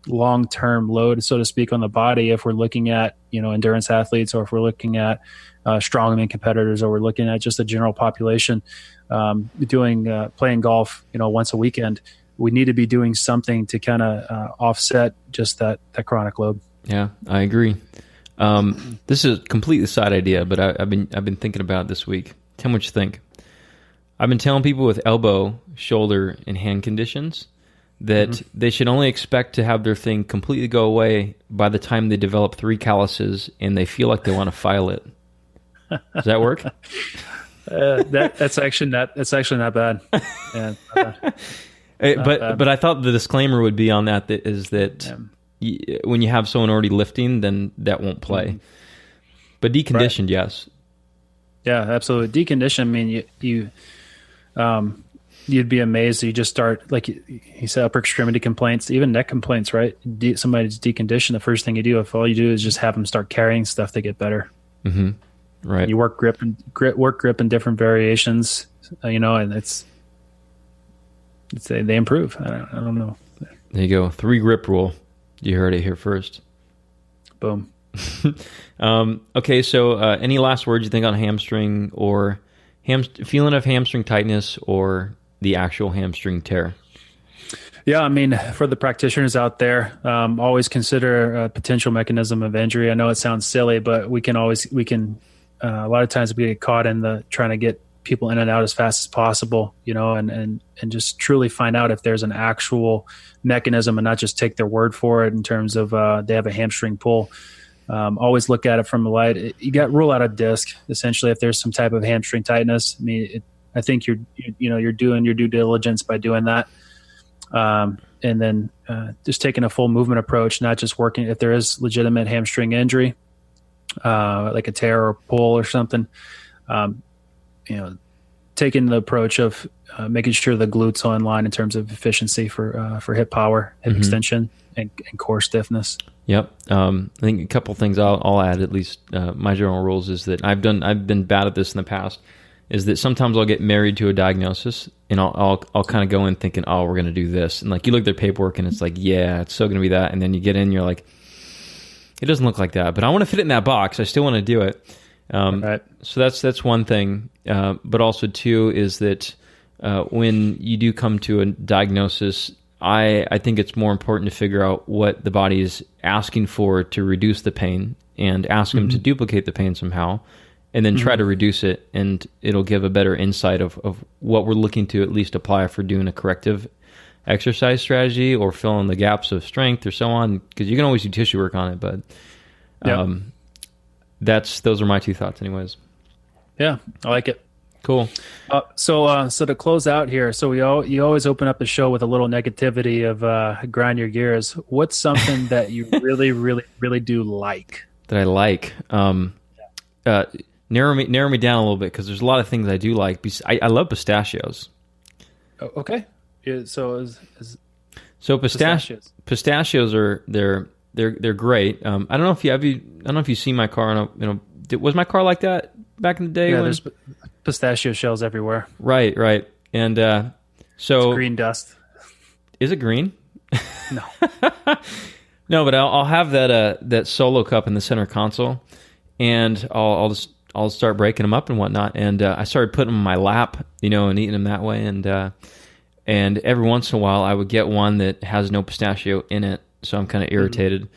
long-term load, so to speak, on the body. If we're looking at, endurance athletes, or if we're looking at strongman competitors, or we're looking at just the general population playing golf, once a weekend, we need to be doing something to kind of offset just that chronic load. Yeah, I agree. This is a completely side idea, but I've been thinking about it this week. Tell me what you think. I've been telling people with elbow, shoulder, and hand conditions that they should only expect to have their thing completely go away by the time they develop 3 calluses and they feel like they want to file it. Does that work? That's actually not bad. Yeah, not bad. But I thought the disclaimer would be on that is that when you have someone already lifting, then that won't play. Mm-hmm. But deconditioned, right. Yes. Yeah, absolutely. Deconditioned, I mean, you'd be amazed. You just start, like you said, upper extremity complaints, even neck complaints, right? Somebody's deconditioned. The first thing you do, if all you do is just have them start carrying stuff, they get better. Mm-hmm. Right. You work grip in different variations. and they improve. I don't know. There you go. 3 grip rule. You heard it here first. Boom. Okay, so any last words you think on hamstring or feeling of hamstring tightness or the actual hamstring tear? Yeah, I mean, for the practitioners out there, always consider a potential mechanism of injury. I know it sounds silly, but we can a lot of times we get caught in trying to get people in and out as fast as possible, and just truly find out if there's an actual mechanism and not just take their word for it in terms of they have a hamstring pull. Always look at it from the light. You got rule out a disc, essentially, if there's some type of hamstring tightness. I mean, I think you're doing your due diligence by doing that. And then just taking a full movement approach, not just working if there is legitimate hamstring injury, like a tear or pull or something, taking the approach of making sure the glutes are in line in terms of efficiency for hip power, hip extension, and core stiffness. Yep. I think a couple things I'll add, at least my general rules, is that I've been bad at this in the past, is that sometimes I'll get married to a diagnosis and I'll kind of go in thinking, oh, we're going to do this. And like you look at their paperwork and it's like, yeah, it's still going to be that. And then you get in, you're like, it doesn't look like that, but I want to fit it in that box. I still want to do it. Right. So that's one thing. But also two is that when you do come to a diagnosis, I think it's more important to figure out what the body is asking for to reduce the pain and ask them to duplicate the pain somehow, and then try to reduce it, and it'll give a better insight of what we're looking to at least apply for doing a corrective exercise strategy or fill in the gaps of strength or so on, because you can always do tissue work on it, but those are my 2 thoughts anyways. Yeah, I like it. Cool. So to close out here, so you always open up the show with a little negativity of grind your gears. What's something that you really, really, really do like? That I like? Narrow me down a little bit, because there's a lot of things I do like. I love pistachios. Oh, okay. Yeah, so pistachios are they're great. I don't know if you see my car. Was my car like that back in the day? Yeah, there's pistachio shells everywhere. Right. And so it's green dust. Is it green? No. No, but I'll have that solo cup in the center console, and I'll start breaking them up and whatnot. And I started putting them in my lap, and eating them that way. And every once in a while, I would get one that has no pistachio in it, so I'm kind of irritated.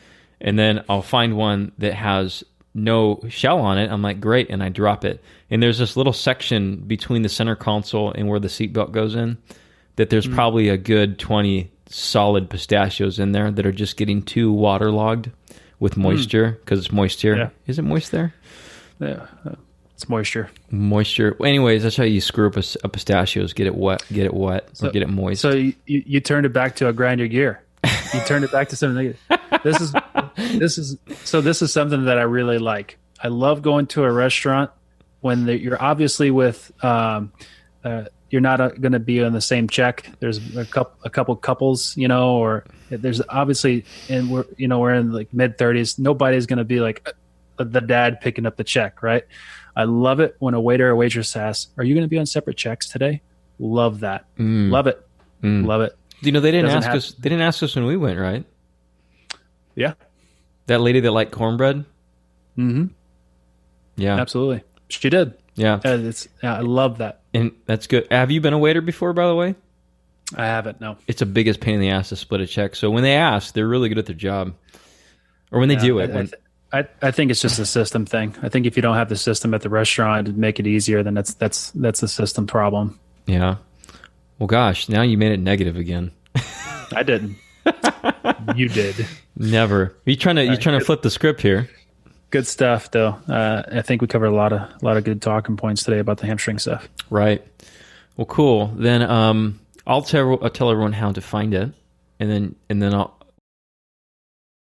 And then I'll find one that has no shell on it. I'm like, great, and I drop it. And there's this little section between the center console and where the seatbelt goes in that there's probably a good 20 solid pistachios in there that are just getting too waterlogged with moisture, because it's moist here. Yeah. Is it moist there? Yeah, it's moisture. Moisture. Anyways, that's how you screw up a pistachios. Get it wet, or get it moist. So you turned it back to a grind your gear. You turned it back to something negative. This is something that I really like. I love going to a restaurant when you're obviously with you're not going to be on the same check. There's a couple couples, or there's obviously, and we're in like mid-30s. Nobody's going to be like the dad picking up the check, right? I love it when a waiter or waitress asks, "Are you going to be on separate checks today?" Love that. Love it. Love it. They didn't ask us. They didn't ask us when we went, right? Yeah. That lady that liked cornbread. Mm-hmm. Yeah, absolutely. She did. Yeah. I love that. And that's good. Have you been a waiter before, by the way? I haven't, no. It's the biggest pain in the ass to split a check. So when they ask, they're really good at their job. Or when they do it. I think it's just a system thing. I think if you don't have the system at the restaurant to make it easier, then that's a system problem. Yeah. Well, gosh, now you made it negative again. I didn't. You did. Never. You trying to flip the script here? Good stuff, though. I think we covered a lot of good talking points today about the hamstring stuff. Right. Well, cool. Then I'll tell everyone how to find it, and then